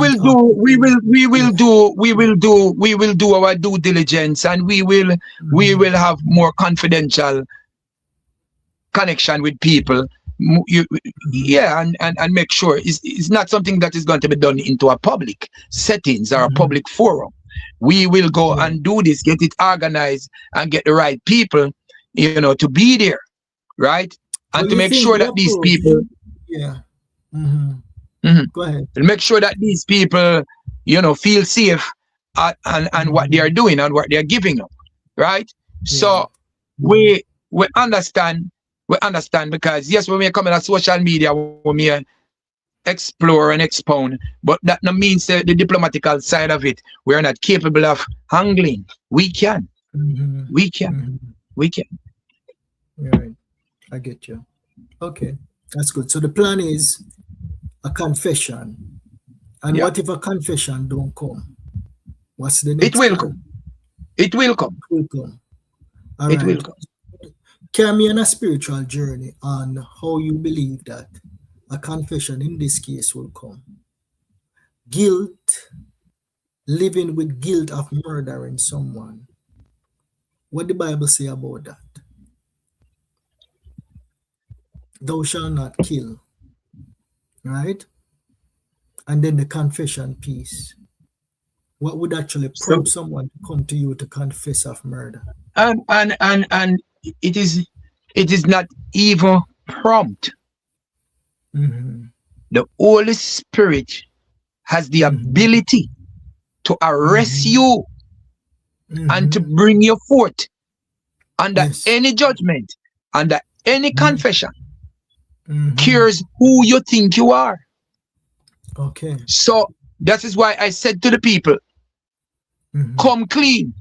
will do our due diligence, and we will have more confidential connection with people. And make sure it's not something that is going to be done into a public settings or a public forum. We will go and do this, get it organized, and get the right people, to be there, right? And to make sure that these people, go ahead, and make sure that these people, feel safe and what they are doing and what they are giving up, right? So we understand. We understand because yes, when we come in on social media, when we explore and expound, but that no means the diplomatical side of it. We are not capable of handling. We can. We can. We can. Right. I get you. Okay, that's good. So the plan is a confession. And what if a confession don't come? What's the next? It will come. It will come. It will come. All right. It will come. Carry me on a spiritual journey on how you believe that a confession in this case will come. Guilt, living with guilt of murdering someone. What the Bible say about that? Thou shalt not kill. Right? And then the confession piece. What would actually prompt someone to come to you to confess of murder? And it is not even prompt. The Holy Spirit has the ability to arrest you and to bring you forth under any judgment, under any confession. Cares who you think you are. Okay. So that is why I said to the people, come clean,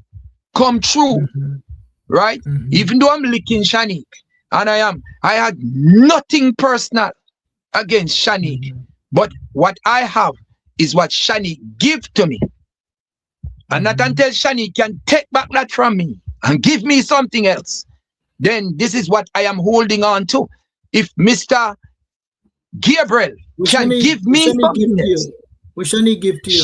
come true, right? Even though I'm licking Shanique, and I had nothing personal against Shanique, but what I have is what Shanique give to me. And not until Shanique can take back that from me and give me something else, then this is what I am holding on to. If Mr. Gabriel can give me something else, what Shanique give to you?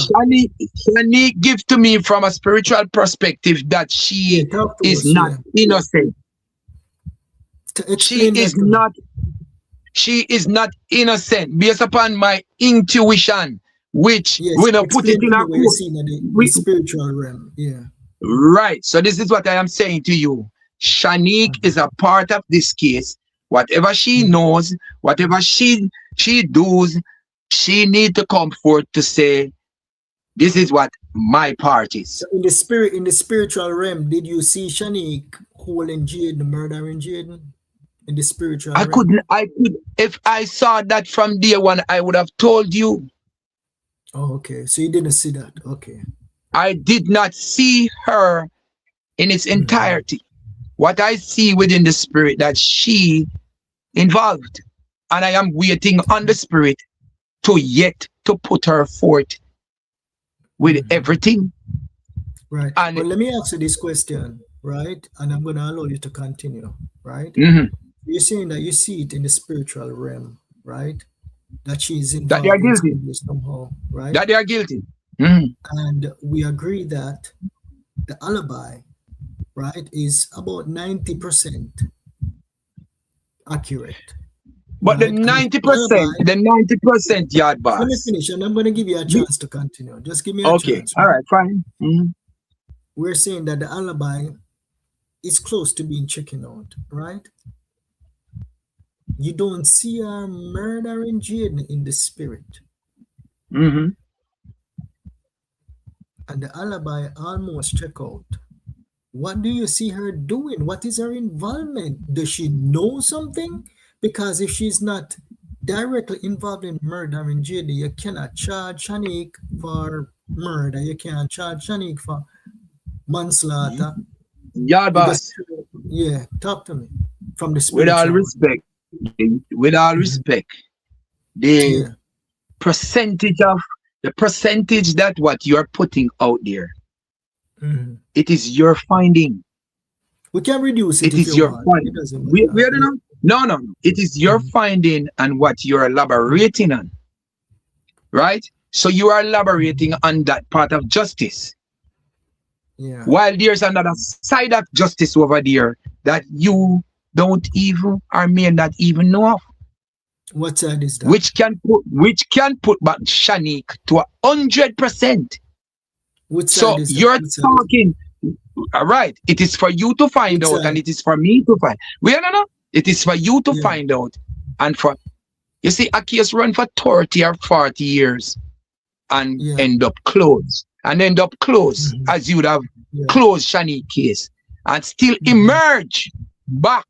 Shanique give to me from a spiritual perspective that she is not innocent. She is not innocent based upon my intuition, which we don't put it in a the spiritual realm. Yeah. Right. So this is what I am saying to you. Shanique is a part of this case. Whatever she knows, whatever she does, she need to come forth to say, this is what my part is. So in the spiritual realm, did you see Shanique holding Jaden, murdering Jaden? In the spiritual realm? I could, if I saw that from day one, I would have told you. Oh, okay. So you didn't see that. Okay. I did not see her in its entirety. What I see within the spirit that she involved, and I am waiting on the spirit to yet to put her forth with everything. Right. And well, let me ask you this question, right? And I'm going to allow you to continue, right? You're saying that you see it in the spiritual realm, right? That she's involved that they are guilty somehow, right? That they are guilty. And we agree that the alibi, right, is about 90% accurate. But right? the 90%, YaadBoss. Let me finish, and I'm going to give you a chance to continue. Just give me a chance. All right, fine. We're saying that the alibi is close to being checking out, right? You don't see her murdering Jaden in the spirit. And the alibi almost check out. What do you see her doing? What is her involvement? Does she know something? Because if she's not directly involved in murdering Jaden, you cannot charge Shanique for murder. You can't charge Shanique for manslaughter. YaadBoss. Yeah, talk to me. From the spirit. With all respect, the percentage that what you're putting out there, it is your finding. We can reduce it. It is your finding. No. It is your finding and what you're elaborating on. Right? So you are elaborating on that part of justice. Yeah. While there's another side of justice over there that you don't even or may not even know of. What side is that? Which can put back Shanique to 100%. So you're talking, all right? It is for you to find out, and it is for me to find. No. It is for you to find out, and for you see, a case run for 30 or 40 years, and end up closed, as you would have closed Shanique case, and still emerge back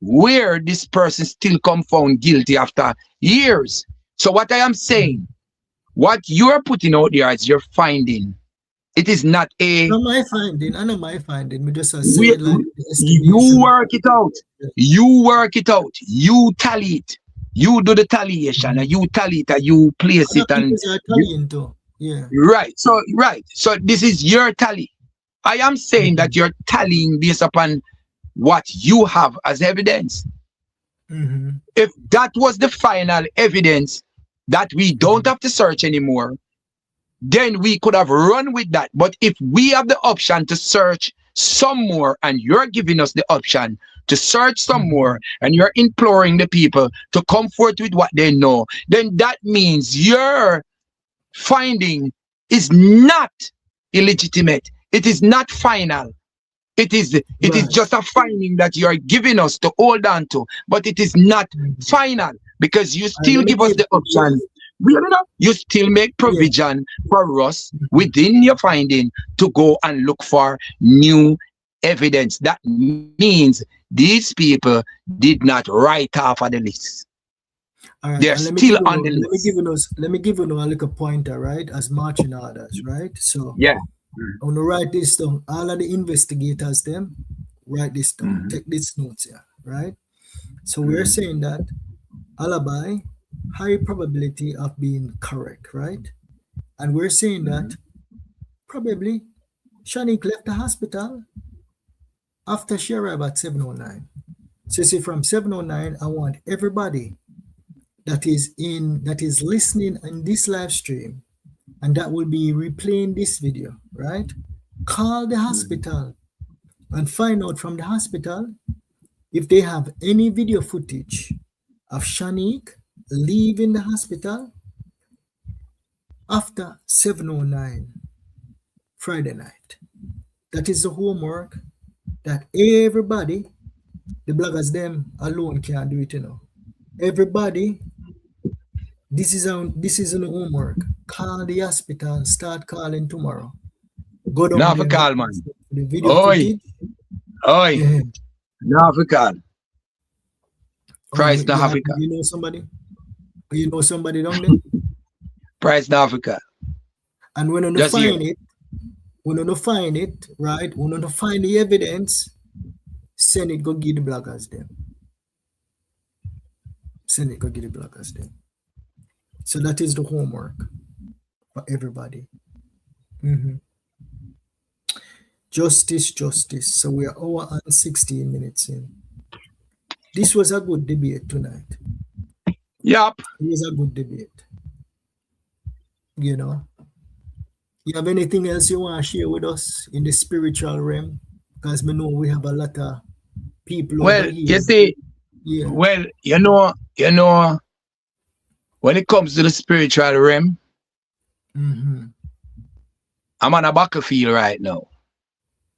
where this person still come found guilty after years. So what I am saying, what you're putting out there as your finding, it is not a... Not my finding. I know my finding. We just you work it out. You work it out. You tally it. You do the tallyation, and you tally it, and you place it. And Right. So this is your tally. I am saying that you're tallying based upon what you have as evidence. If that was the final evidence that we don't have to search anymore, then we could have run with that. But if we have the option to search some more, and you're giving us the option to search some more, and you're imploring the people to come forth with what they know, then that means your finding is not illegitimate. It is not final. It is just a finding that you are giving us to hold on to, but it is not final, because you still give us the option You still make provision for us within your finding to go and look for new evidence. That means these people did not write off of the list. All right, they're still on the list. Let me give you a little pointer, right? As marching orders, right? So yeah, I want to write this down. All of the investigators, them write this down. Take these notes here, right? So we're saying that alibi, high probability of being correct, right? And we're saying that probably Shanique left the hospital after she arrived at 7:09. So see, from 7:09, I want everybody that is listening in this live stream and that will be replaying this video, right? Call the hospital and find out from the hospital if they have any video footage of Shanique leaving the hospital after 7:09 Friday night. That is the homework that everybody, the bloggers them alone can't do it, you know. Everybody, this is an homework. Call the hospital, start calling tomorrow. Go down now there for call, man. the video footage. Yeah. Now for call. Price now Africa. You know somebody? You know somebody down there? Price now Africa. And when you find it, right? When you find the evidence, send it, go give the bloggers them. Send it, go give the bloggers them. So that is the homework for everybody. Justice. So we are hour and 16 minutes in. This was a good debate tonight. Yep. It was a good debate. You know. You have anything else you want to share with us in the spiritual realm? Because we know we have a lot of people over here. You see, well, you know, when it comes to the spiritual realm, I'm on a battlefield right now.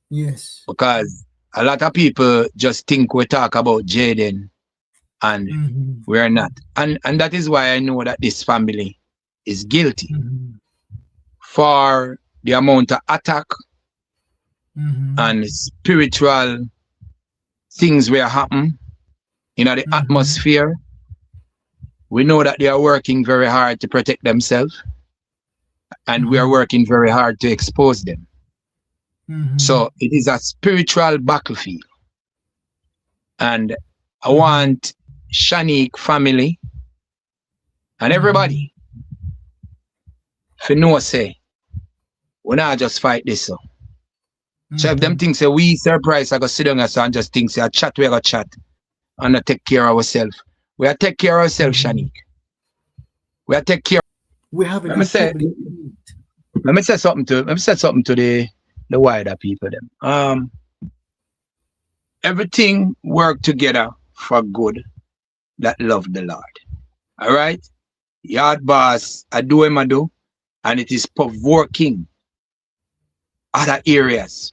Yes. Because a lot of people just think we talk about Jaden and we're not. And that is why I know that this family is guilty for the amount of attack and spiritual things were happening in the atmosphere. We know that they are working very hard to protect themselves, and we are working very hard to expose them. So it is a spiritual battlefield. And I want Shanique family and everybody to know, say, we not just fight this. So if them things say we SirPise, I go sit down and just think say a chat, we go chat and not take care of ourselves. We are take care of ourselves, Shanique. We are take care. We have let me say something to the wider people them. Everything work together for good that love the Lord. All right? YaadBoss, I do him I do, and it is provoking other areas.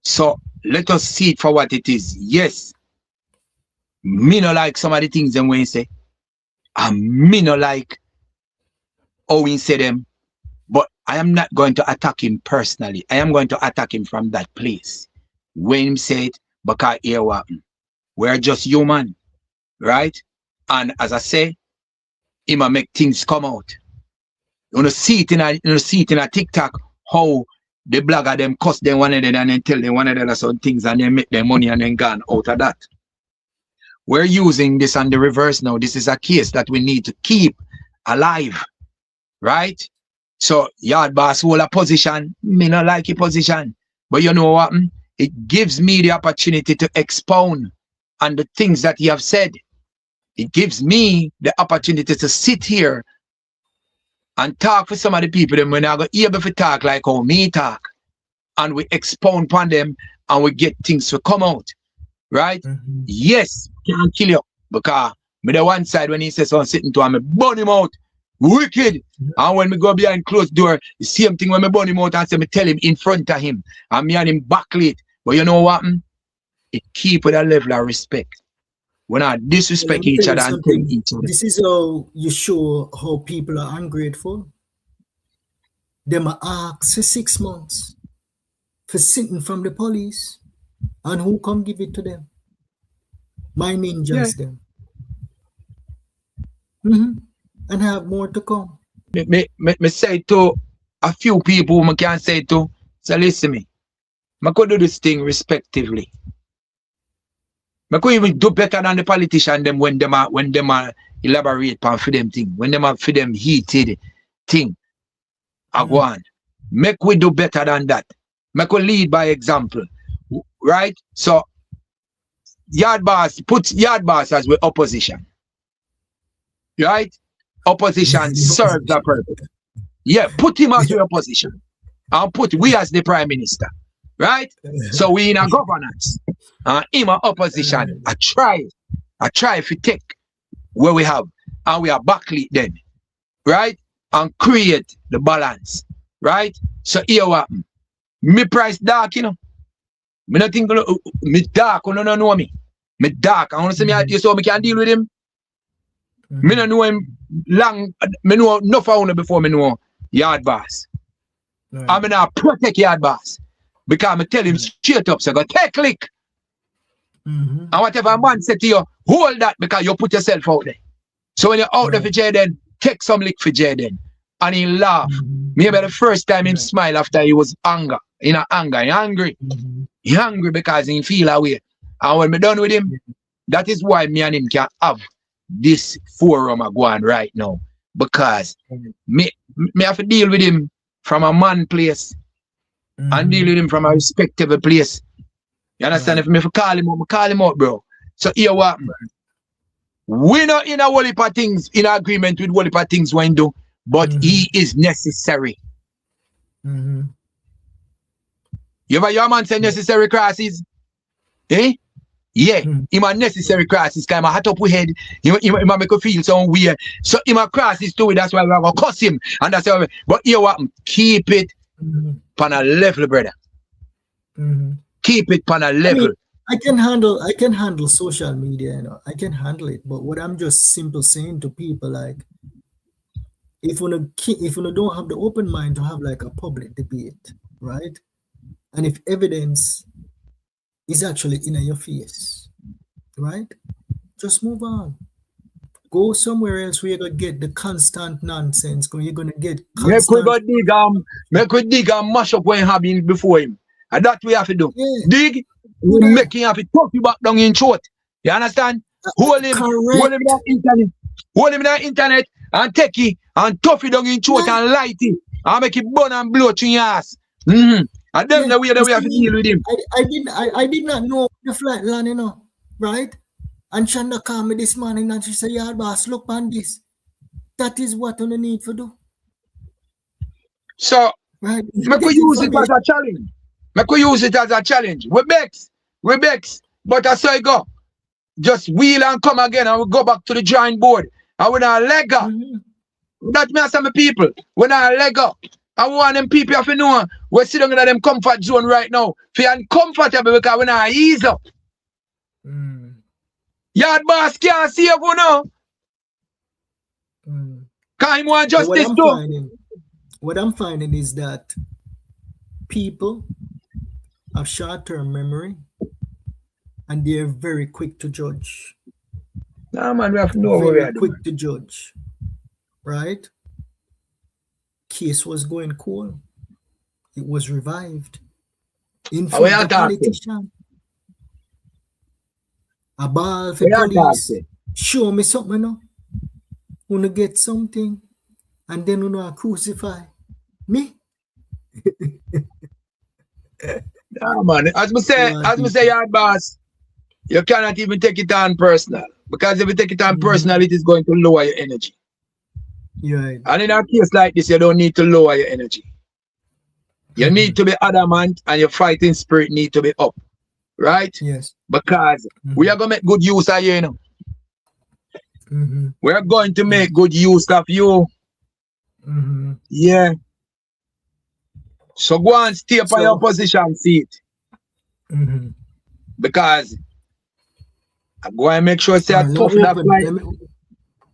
So let us see it for what it is. Yes, me no like some of the things them when you say, and me no like how we say them, but I am not going to attack him personally. I am going to attack him from that place. When him say it, because here what we're just human, right? And as I say, he might make things come out. You see it in a TikTok how the blogger them cuss them one another and then tell them one another some things and then make their money and then gone out of that. We're using this on the reverse now. This is a case that we need to keep alive, right? So YaadBoss hold a position. Me not like your position, but you know what? It gives me the opportunity to expound on the things that you have said. It gives me the opportunity to sit here and talk for some of the people then when I go able to talk like how me talk, and we expound upon them and we get things to come out, right? Yes, can't kill you because me the one side when he says I'm sitting to him, me burn him out, wicked. And when me go behind closed door, the same thing when me burn him out and say me tell him in front of him and me and him backlit. But you know what? It keep with a level of respect. We're not disrespect Let me each tell you other and tell something. each other. This is how you show how people are ungrateful. Them are asked for 6 months for sitting from the police, and who come give it to them? My ninjas, them. And have more to come. Me say to a few people who can say to, so listen me. I could do this thing respectively. I could even do better than the politician them when them are elaborate on for them thing. When them are for them heated thing. I go on. Make we do better than that. Make we lead by example. Right? So YaadBoss, put YaadBoss as with opposition. Right? Opposition serves the purpose. Yeah, put him as your opposition. And put we as the prime minister. Right? So we in a governance. In my opposition. I try if we take where we have and we are backlit then. Right? And create the balance. Right? So here what happen. Me price dark, you know. Me not think me dark, you don't know me. Me dark. I want to say me you so me can deal with him. Me don't know him long. Me know enough of him before me know YaadBoss. I'm gonna protect YaadBoss. Because I tell him straight up, so go take click. And whatever a man say to you, hold that because you put yourself out there. So when you're out there for Jaden, take some lick for Jaden. And he laugh. Maybe the first time he smile after he was anger. In a anger, he angry. He angry because he feel away. And when me done with him, that is why me and him can have this forum going right now. Because me have to deal with him from a man place. And deal with him from a respectable place. You understand? If me call him out, bro. So here what? We not in a whole heap of things, in agreement with whole heap of things when do, but he is necessary. You ever your man say necessary crosses? Eh? Yeah, him a necessary crosses, because him a hot up with head, him a make you feel so weird. So him a crosses too, that's why we have to cuss him. And that's why but here what? Keep it on a level, brother. Keep it on a level. I can handle social media, you know. I can handle it. But what I'm just simple saying to people, like, if you don't have the open mind to have like a public debate, right? And if evidence is actually in your face, right? Just move on. Go somewhere else where you're gonna get the constant nonsense. You're gonna get constant. Make we dig and mash up when having before him. And that we have to do. Yeah. Dig, make him have to talk you back down in short. You understand? Hold him in the internet. Hold him in the internet and take it and tough it down in short and light it. And make it burn and blow to your ass. And then the way that we have to deal with him. I did not know the flight land, you know, right? And Shanda called me this morning and she said, YaadBoss, look on this. That is what you need to do. So, right. Make we use it as a challenge. Make we use it as a challenge. We bex. But I say go. Just wheel and come again and we go back to the drawing board. And we're not leg up. That means some people. We're not leg up. I want them people have to know we're sitting in them comfort zone right now. Feel uncomfortable because we're not ease up. YaadBoss can't save you now. Can't him want justice too. What I'm finding is that people have short-term memory and they're very quick to judge. Nah, man, we have to know very quick to judge. Right? Case was going cool. It was revived. In front of the politician. A ball for police. Show me something now. Wanna get something and then wanna crucify me. Nah, man. As me say, YaadBoss, you cannot even take it on personal. Because if you take it on personal, it is going to lower your energy. Right. And in a case like this, you don't need to lower your energy. You need to be adamant and your fighting spirit need to be up. Right? Yes. Because we are going to make good use of you, you know. We are going to make good use of you. Yeah. So go and stay up on your position seat. Because I go and make sure say I Let tough me that open. fight.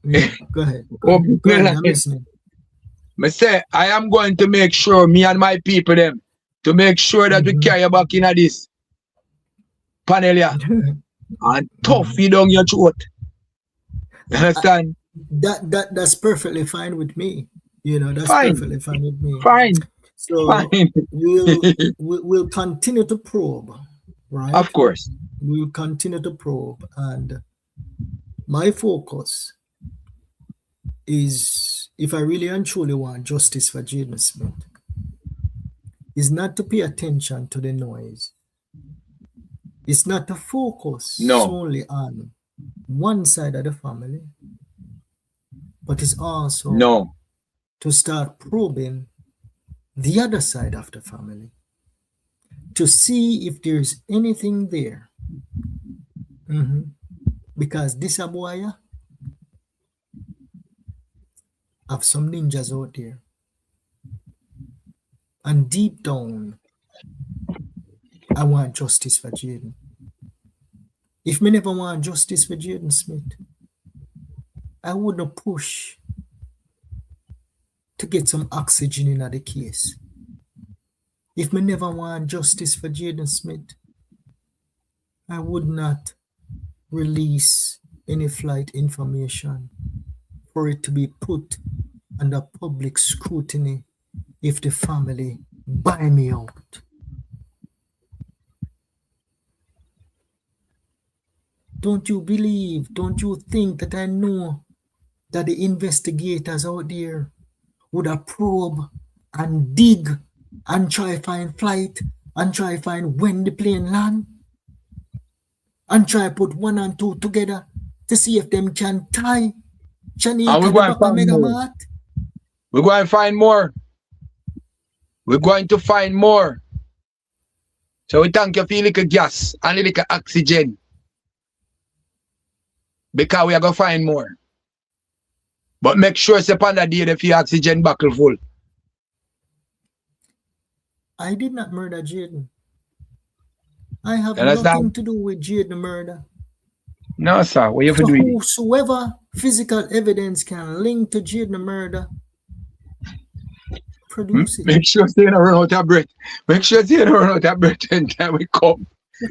Yeah, go ahead. Go ahead. I'm listening. Me say I am going to make sure me and my people them to make sure that we carry back in this panel here and tough you down your throat. You understand? That's perfectly fine with me. You know, that's Fine. perfectly fine with me. Fine. So Fine. we'll continue to probe, right? Of course. We'll continue to probe, and my focus is, if I really and truly want justice for Jaden Smith, is not to pay attention to the noise. It's not to focus solely on one side of the family, but it's also to start probing the other side of the family to see if there's anything there. Because this aboya have some ninjas out there. And deep down, I want justice for Jaden. If me never want justice for Jaden Smith, I wouldn't push to get some oxygen in the case. If me never want justice for Jaden Smith, I would not release any flight information for it to be put under public scrutiny if the family buy me out. Don't you believe, don't you think that I know that the investigators out there would have probe and dig and try find flight and try find when the plane land and try put 1 and 2 together to see if them can tie Jamaica and we're going to find more. We're going to find more. We're going to find more. So we thank you for a little gas and a little oxygen. Because we are going to find more. But make sure it's upon that day that your oxygen buckle full. I did not murder Jaden. I have nothing to do with Jaden murder. No, sir. What you have to do? Whosoever physical evidence can link to Jaden murder, produce it. Make sure you don't run out of breath. Make sure you don't run out of breath until we come.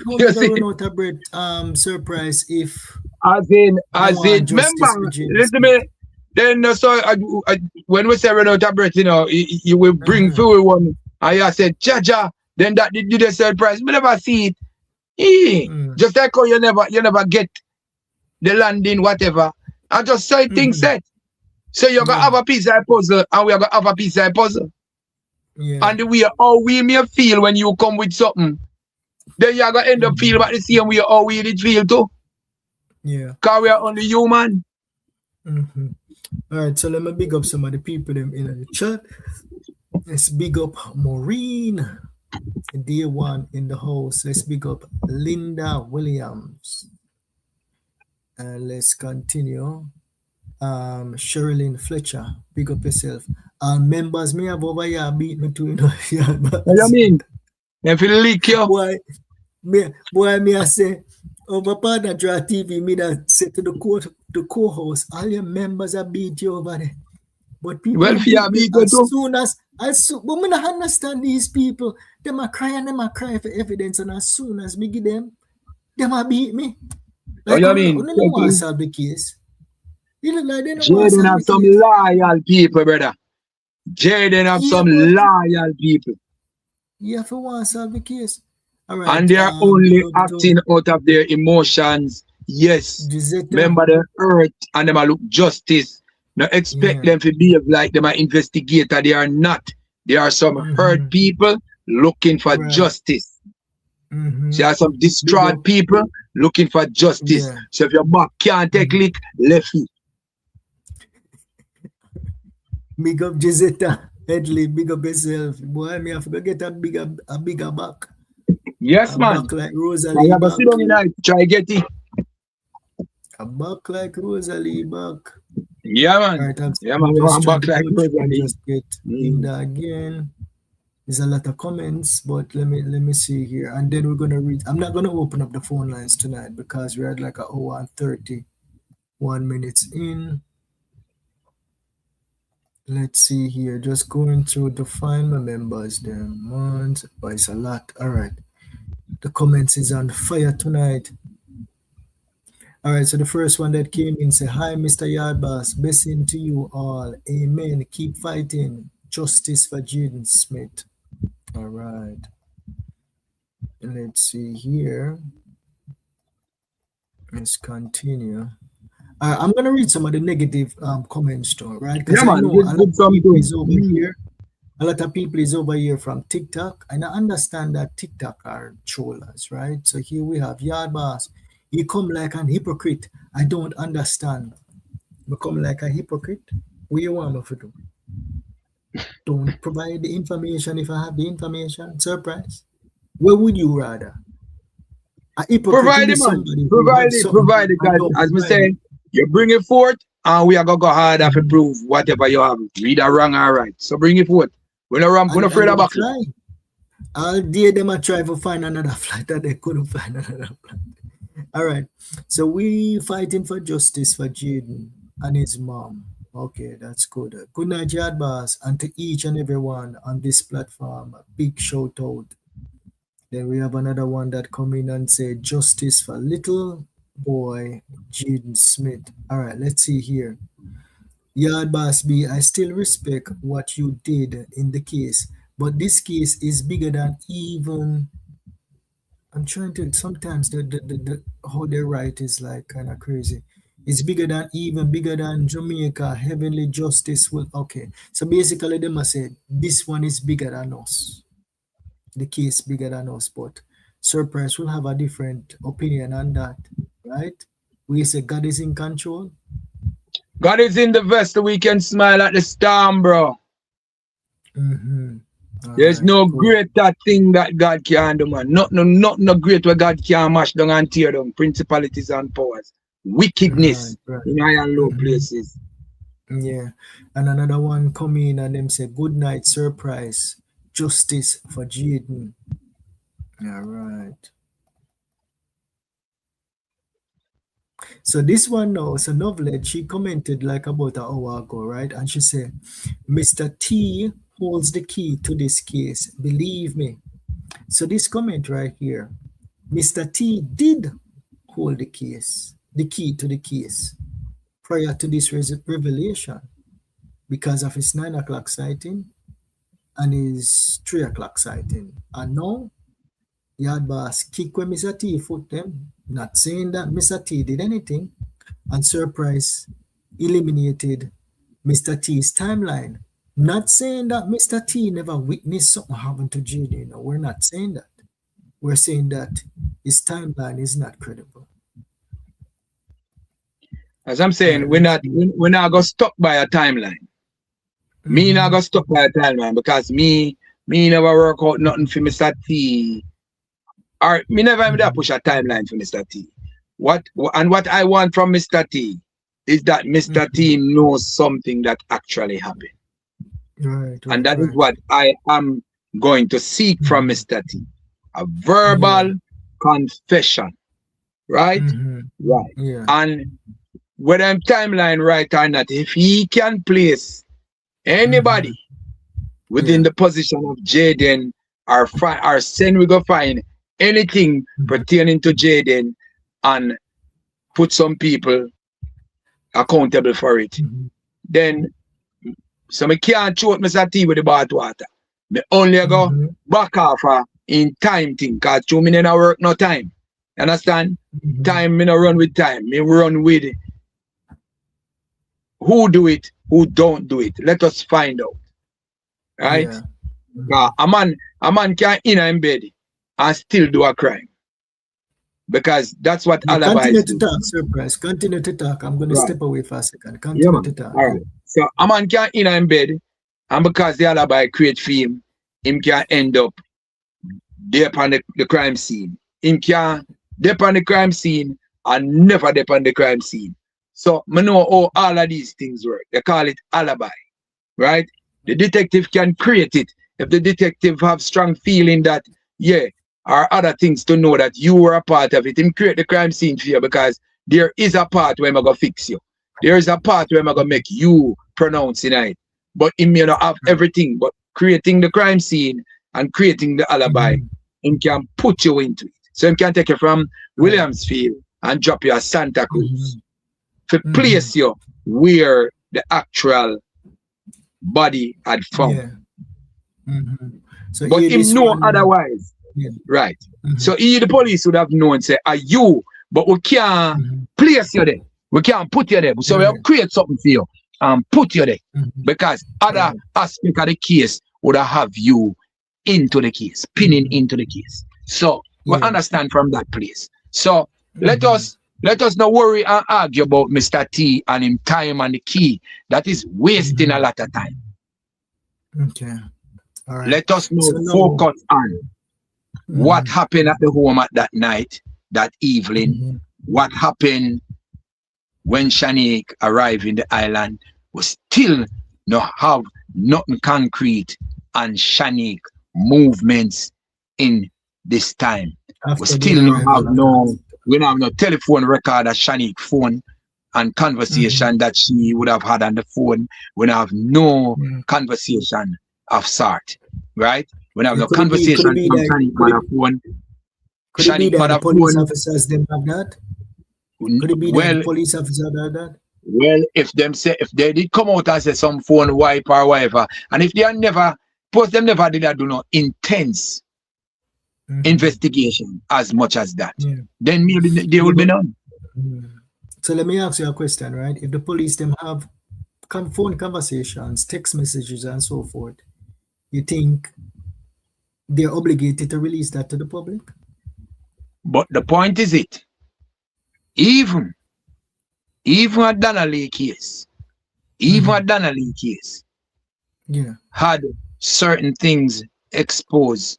How you run out of breath, SirPise, if as in, remember, listen me. Then so when we say run out of breath, you know, you will bring forward one. And I said, Jaja, then that did the SirPise. We never see it. Just like how you never get the landing, whatever. I just say things set. So you're gonna have a piece of a puzzle, and we're gonna have a piece of a puzzle. And the way how we may feel when you come with something, then you're gonna end up feeling about the same way how we did feel too. Yeah. Because we are only human. Alright, so let me big up some of the people in the chat. Let's big up Maureen, day one in the house. Let's big up Linda Williams. And let's continue. Sherilyn Fletcher, big up yourself. And members me have over here beat me too, you know. What do you mean? If you leak you. Boy, me I say, over Partner Draw TV, me that say to the co-host, all your members are beat you over there. But people well, beat as soon as but me not understand these people. Them are crying, them are crying for evidence, and as soon as me give them are beat me. Like, what do you mean? They don't want to solve the case. You look like they don't want to solve the case. Jaden have some loyal people, brother. Jaden have some loyal people. You have to want to solve the case. All right, and they are only acting out of their emotions. Yes. Remember the hurt and them are look justice. Now expect them to behave like them are investigator. They are not. They are some hurt people looking for justice. So there are some distraught people looking for justice. So if your back can't take lick, left feet. Big up Gisetta Headley, big up yourself. Boy, me have to get a bigger back. Yes, man. Back like Rosalie. I have a sit down tonight. Try get it. A back like Rosalie back. Yeah, man. Right, yeah, man. We want back like Rosalie. Just get in there again. There's a lot of comments, but let me see here, and then we're gonna read. I'm not gonna open up the phone lines tonight because we're at like an hour and 31 minutes in. Let's see here. Just going through to find my members there. Months, but it's a lot. All right. The comments is on fire tonight. All right. So the first one that came in say, "Hi, Mr. YaadBoss. Blessing to you all. Amen. Keep fighting. Justice for Jaden Smith." All right. Let's see here. Let's continue. I'm gonna read some of the negative comments too, right? Because I know a lot of people is over here. A lot of people is over here from TikTok, and I understand that TikTok are trollers, right? So here we have YaadBoss. You come like an hypocrite. I don't understand. Become like a hypocrite. What you want me to do? Don't provide the information if I have the information. SirPise. Where would you rather? A hypocrite provide it, man. Provide it, guys. As we say, you bring it forth, and we are gonna go hard to prove whatever you have, either wrong or right. So bring it forth. We're not afraid of back. I'll dare them to try to find another flight that they couldn't find another flight. All right. So we fighting for justice for Jaden and his mom. Okay, that's good. Good night, YaadBoss, and to each and everyone on this platform. A big shout out. Then we have another one that come in and say justice for little boy Jaden Smith. All right, let's see here. YaadBoss B, I still respect what you did in the case, but this case is bigger than even. I'm trying to. Sometimes the how they write is like kind of crazy. It's bigger than Jamaica. Heavenly justice will. Okay, so basically they must say this one is bigger than us. The case bigger than us, but SirPise will have a different opinion on that, right? We say God is in control. God is in the vessel. We can smile at the storm, bro. There's no greater thing that God can do, man. Not no great where God can mash down and tear down principalities and powers. Wickedness in high and low places. Yeah. And another one come in and them say, good night, SirPise. Justice for Jaden. All right. So this one now, so Novelet, she commented like about an hour ago, right? And she said, Mr. T holds the key to this case. Believe me. So this comment right here, Mr. T did hold the case, the key to the case prior to this revelation because of his 9 o'clock sighting and his 3 o'clock sighting. And now, YaadBoss kick when Mr. T foot them, not saying that Mr. T did anything, and SirPise eliminated Mr. T's timeline. Not saying that Mr. T never witnessed something happen to Jaden. No, we're not saying that. We're saying that his timeline is not credible. As I'm saying, we're not gonna stuck by a timeline. Me not gonna stuck by a timeline because me never work out nothing for Mr. T. Or me never even push a timeline for Mr. T. What I want from Mr. T is that Mr. T knows something that actually happened. Right, and that is what I am going to seek from Mr. T. A verbal confession. Right? Right. Yeah. And whether I'm timeline right or not, if he can place anybody within the position of Jaden or send we go find anything pertaining to Jaden and put some people accountable for it, then so I can't choke Mr. T with the bath water. Me only go back off in time thing, because to me never work no time. You understand? Time, me no run with time. Me run with who do it, who don't do it. Let us find out. Right? A man can in bed and still do a crime. Because that's what alibis do. Continue to talk, SirPise. Continue to talk. I'm going to step away for a second. Continue to talk. All right. So a man can in bed, and because the alibi create film, him can end up there upon the crime scene. Him can there upon the crime scene and never there upon the crime scene. So I know how all of these things work. They call it alibi. Right? The detective can create it if the detective have strong feeling that, yeah, or other things to know that you were a part of it, him create the crime scene for you, because there is a part where I'm going to fix you. There is a part where I'm going to make you pronounce it. But he may not have everything, but creating the crime scene and creating the alibi, he can put you into it. So he can take you from Williamsfield and drop you at Santa Cruz to place you where the actual body had found. So but him know otherwise. Right. So the police would have known, say, are you, but we can't place you there. We can't put you there. So we have create something for you and put you there. Because other aspect of the case would have you into the case, pinning into the case. So we understand from that place. So let us not worry and argue about Mr. T and him time and the key. That is wasting a lot of time. Okay. All right. Let us now focus on what happened at the home at that night, that evening. What happened when Shanique arrived in the island. We still not have nothing concrete and Shanique movements in this time. We still don't have we don't have no telephone record of Shanique phone and conversation that she would have had on the phone. We don't have no conversation of sort, right? We don't have no conversation on Shanique on the phone. Could it be that the police officers them have that? Could it be that the police officers have that? Well, if they did come out and say some phone wipe or whatever, and if they are never, suppose them never did do no intense investigation as much as that, then maybe they will be none. So let me ask you a question, right? If the police them have phone conversations, text messages, and so forth, you think they're obligated to release that to the public? But the point is even a Donnelly case, had certain things exposed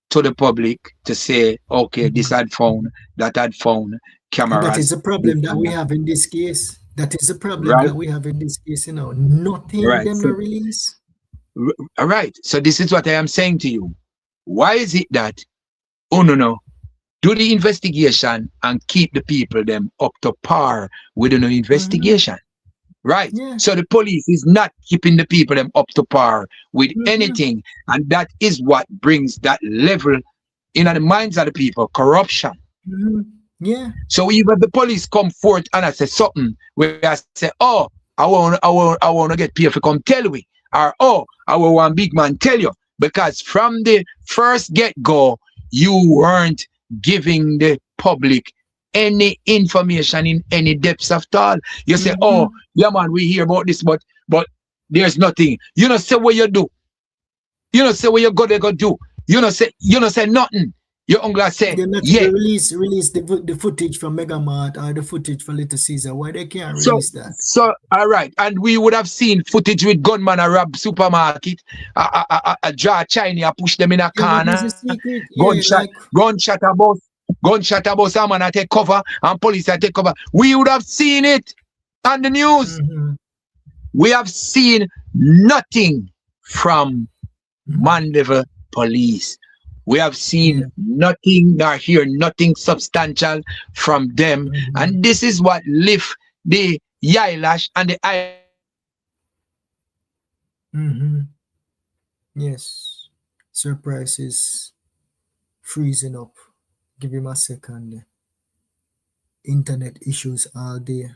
to the public to say, okay, this had found, that had found, cameras. And that is the problem that we have in this case. That is the problem that we have in this case, Nothing them to release. All right. So this is what I am saying to you. Why is it that, no, do the investigation and keep the people them up to par with the investigation? Right. So the police is not keeping the people them up to par with anything. And that is what brings that level in the minds of the people, corruption. So even the police come forth and I say something where I say, oh, I want to get paid for come tell we, or oh, I want one big man tell you, because from the first get-go, you weren't giving the public any information in any depths of all. You say, oh, yeah man, we hear about this, but there's nothing. You don't say what you do. You don't say what you go do. You don't say nothing. Your uncle say, release the footage from Megamart or the footage from Little Caesar. Why they can't release that? So all right, and we would have seen footage with gunman a rob supermarket, a draw China, push them in a corner, gunshot a bus, a man a take cover, and police a take cover. We would have seen it on the news. We have seen nothing from Mandeville police. We have seen nothing nor hear nothing substantial from them. And this is what lift the eyelash and the eye. Yes. SirPise is freezing up. Give him a second. Internet issues all day.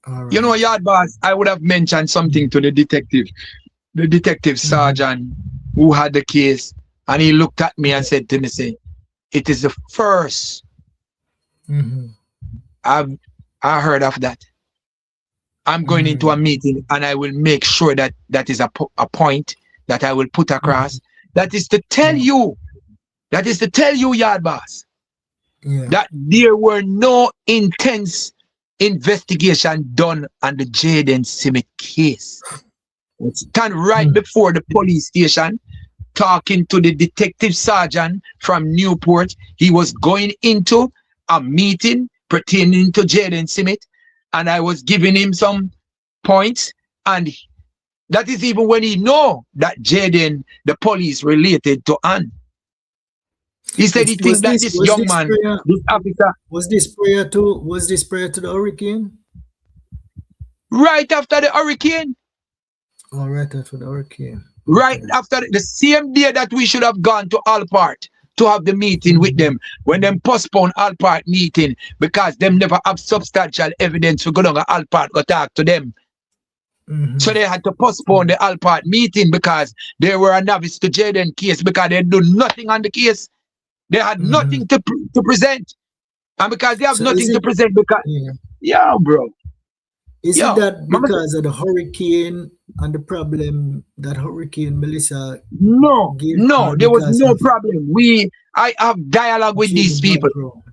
All right. YaadBoss, I would have mentioned something to the detective sergeant who had the case, and he looked at me and said to me, say, it is the first I heard of that. I'm going into a meeting and I will make sure that that is a point that I will put across. That is to tell you, YaadBoss, that there were no intense investigation done on the Jaden Simit case. Stand right before the police station, talking to the detective sergeant from Newport. He was going into a meeting pertaining to Jaden Simit, and I was giving him some points, and That is even when he know that Jaden, the police related to Ann. He said he think that this young man, this officer. Was this prior to the hurricane? Right after the hurricane. Oh, right after the hurricane. Right after the same day that we should have gone to Alpart to have the meeting with them, when them postpone Alpart meeting because them never have substantial evidence to go down to Alpart go talk to them. So they had to postpone the Alpart meeting because they were a novice to Jaden case because they do nothing on the case. They had nothing to present. And because they have nothing to present, because yeah, bro. Is it that because of the hurricane and the problem that Hurricane Melissa? No, there was no problem. I have dialogue with these people.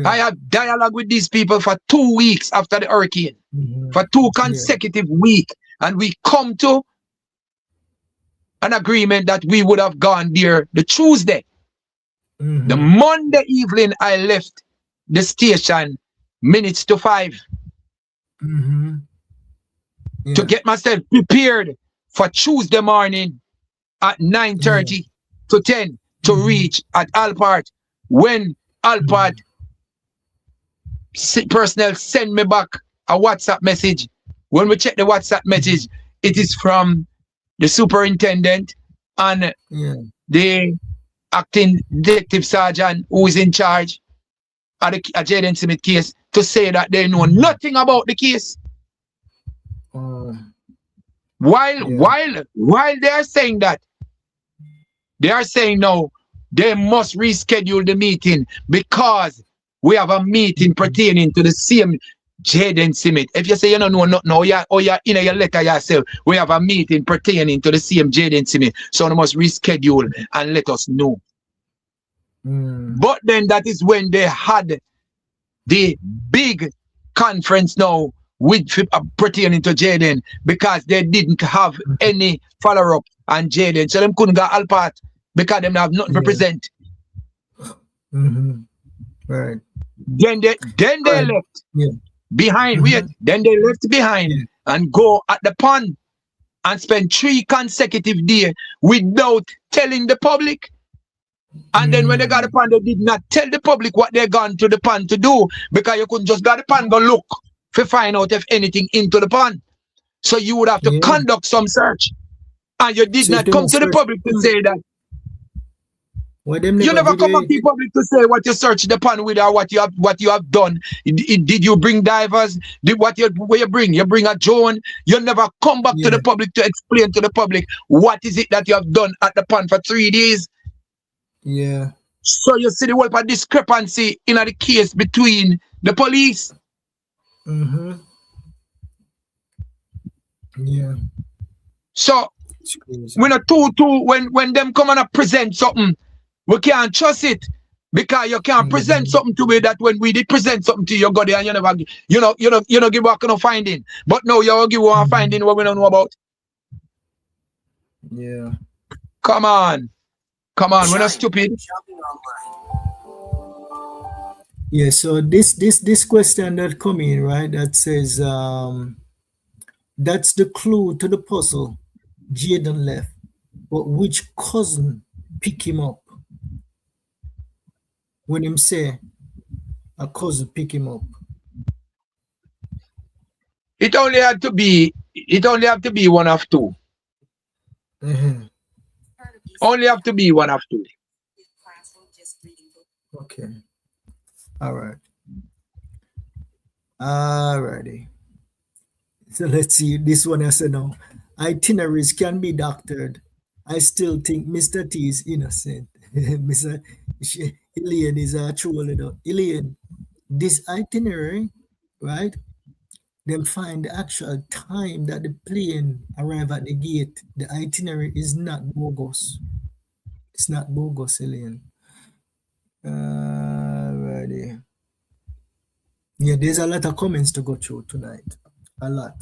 I had dialogue with these people for 2 weeks after the hurricane, for 2 consecutive weeks, and we come to an agreement that we would have gone there the Tuesday. The Monday evening, I left the station minutes to 5 to get myself prepared for Tuesday morning at 9:30 to 10 to reach at Alpart. When Alpart personnel send me back a WhatsApp message. When we check the WhatsApp message, it is from the superintendent and the acting detective sergeant who is in charge of the Jaden Smith case to say that they know nothing about the case. While they are saying that, they are saying no, they must reschedule the meeting because we have a meeting pertaining to the same Jaden Smith. If you say you don't know nothing, or you're in your letter yourself, we have a meeting pertaining to the same Jaden Smith. So they must reschedule and let us know. But then that is when they had the big conference now with pertaining to Jaden because they didn't have any follow-up on Jaden. So them couldn't go Alpart because them have nothing to present. Right. Then they left behind. Then they left behind and go at the pond and spend 3 consecutive days without telling the public. And then when they got the pond, they did not tell the public what they gone to the pond to do because you couldn't just go to the pond go look to find out if anything into the pond. So you would have to conduct some search, and you did not come to the public to say that. You never come up to the public to say what you searched the pond with or what you have done. Did you bring divers? Where you bring? You bring a drone. You never come back to the public to explain to the public what is it that you have done at the pond for 3 days. So you see the whole discrepancy in the case between the police. So when when them come and present something, we can't trust it because you can't present something to me that when we did present something to you, go there and you never you know give back no finding. But now you give one finding what we don't know about. Come on, we're not stupid. So this question that come in, right, that says that's the clue to the puzzle. Jaden left, but which cousin pick him up? When him say a cousin pick him up, it only have to be one of two. Only have to be one of two. Okay. Alrighty. So let's see. This one I said now. Itineraries can be doctored. I still think Mr. T is innocent. Mr. Ilian is a troll. Ilian, this itinerary, right? Them find the actual time that the plane arrived at the gate. The itinerary is not bogus. It's not bogus, Ilian. Alrighty. There's a lot of comments to go through tonight. A lot.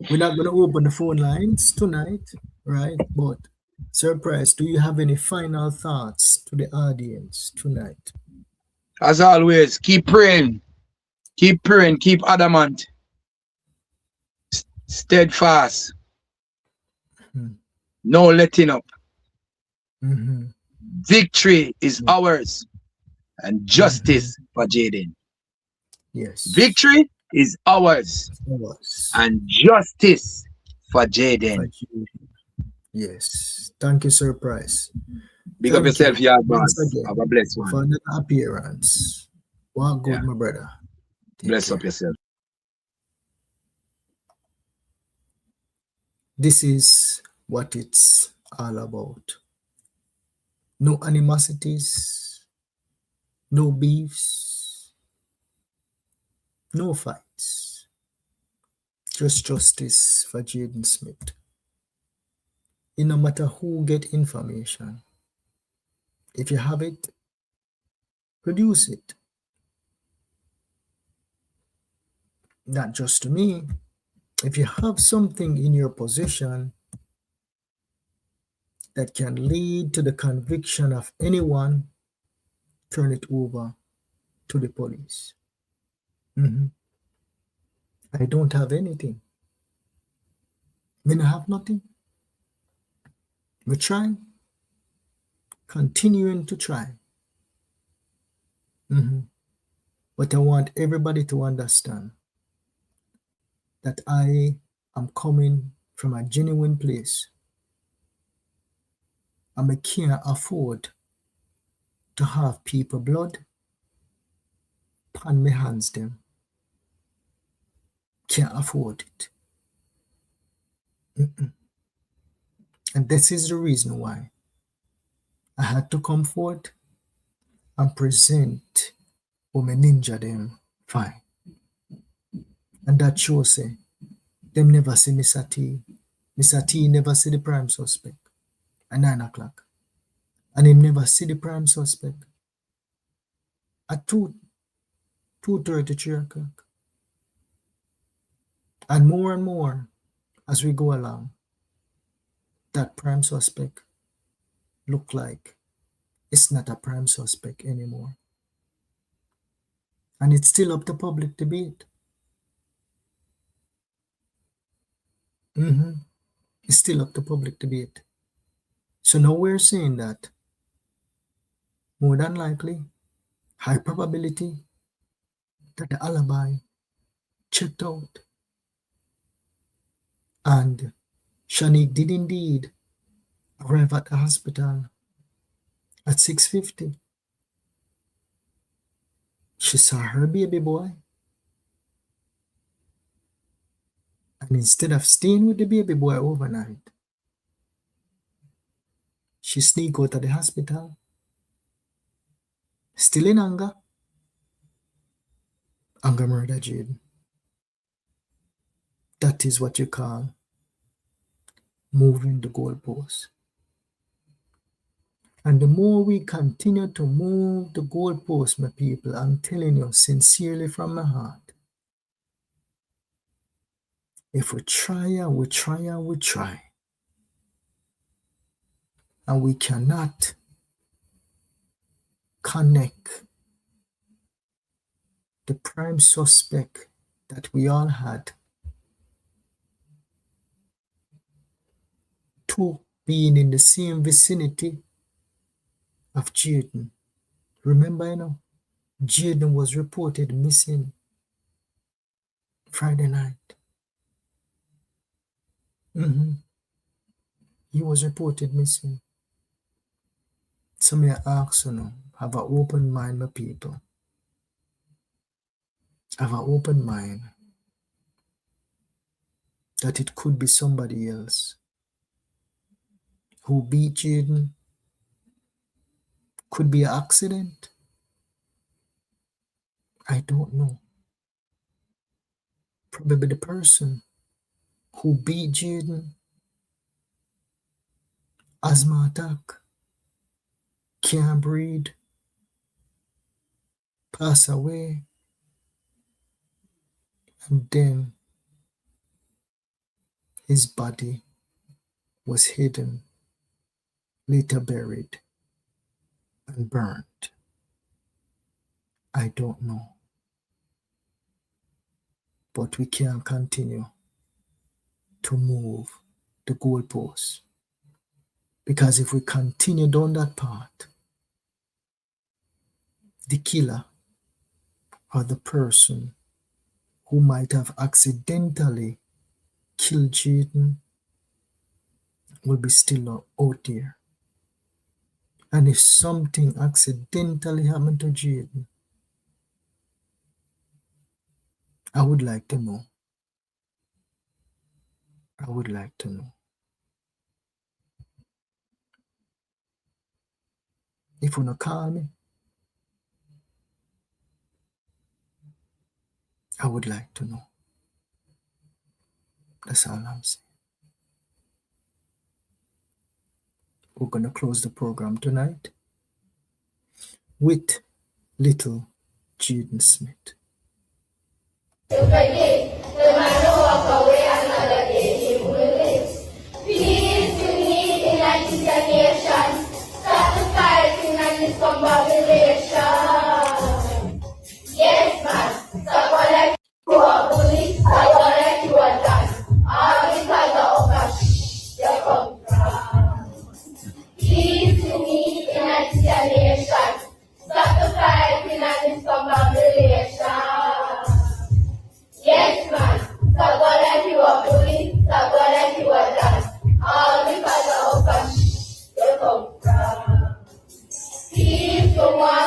We're not going to open the phone lines tonight, right? But SirPise, do you have any final thoughts to the audience tonight? As always, keep praying. Keep praying. Keep adamant. steadfast, Mhm. no letting up. Mhm. Victory is Yeah. ours and Mhm. justice for Jaden. Yes. Victory is ours Yes. and justice for Jaden. Thank you. Yes. Thank you, SirPise. Big up Thank you yourself, Yard once Boss. Have again a blessed one. for another appearance. Walk Yeah. good, my brother. Take Bless up care. yourself. This is what it's all about. No animosities, no beefs, no fights. Just justice for Jaden Smith. It no matter who get information, if you have it, produce it. Not just to me. If you have something in your possession that can lead to the conviction of anyone, turn it over to the police. Mhm. I don't have anything. I don't have nothing. We try, continuing to try. Mhm. But I want everybody to understand that I am coming from a genuine place and I can't afford to have people blood upon my hands them. Can't afford it. Mm-mm. And this is the reason why I had to come forward and present how my ninja them fine. And that shows them never see Mr. T. Mr. T never see the prime suspect at 9 o'clock. And him never see the prime suspect at 2:30, 3 o'clock. And more as we go along, that prime suspect look like it's not a prime suspect anymore. And it's still up to public debate. It's still up to public debate. So now we're saying that more than likely, high probability that the alibi checked out and Shanique did indeed arrive at the hospital at 6:50. She saw her baby boy, and instead of staying with the baby boy overnight, she sneaked out of the hospital, still in anger murder Jaden. That is what you call moving the goalpost. And the more we continue to move the goalpost, my people, I'm telling you sincerely from my heart, if we try and we try and we try, and we cannot connect the prime suspect that we all had to being in the same vicinity of Jaden. Remember, Jaden was reported missing Friday night. He was reported missing. So may I ask have an open mind, my people. Have an open mind that it could be somebody else who beat Jaden. Could be an accident. I don't know. Probably the person who beat Jaden, asthma attack, can't breathe, pass away, and then his body was hidden, later buried and burned. I don't know. But we can't continue to move the goalposts. Because if we continue down that path, the killer or the person who might have accidentally killed Jaden will be still out there. And if something accidentally happened to Jaden, I would like to know. I would like to know. If you don't call me, I would like to know. That's all I'm saying. We're going to close the program tonight with little Jaden Smith. Yes, man. Someone who are bullied, someone who are done. All because of us, they come from. Peace to me in a nation. Stop the fighting and discombobulation. Yes, man. Someone who are bullied, someone who are done. All because of us, they come from. Peace to one.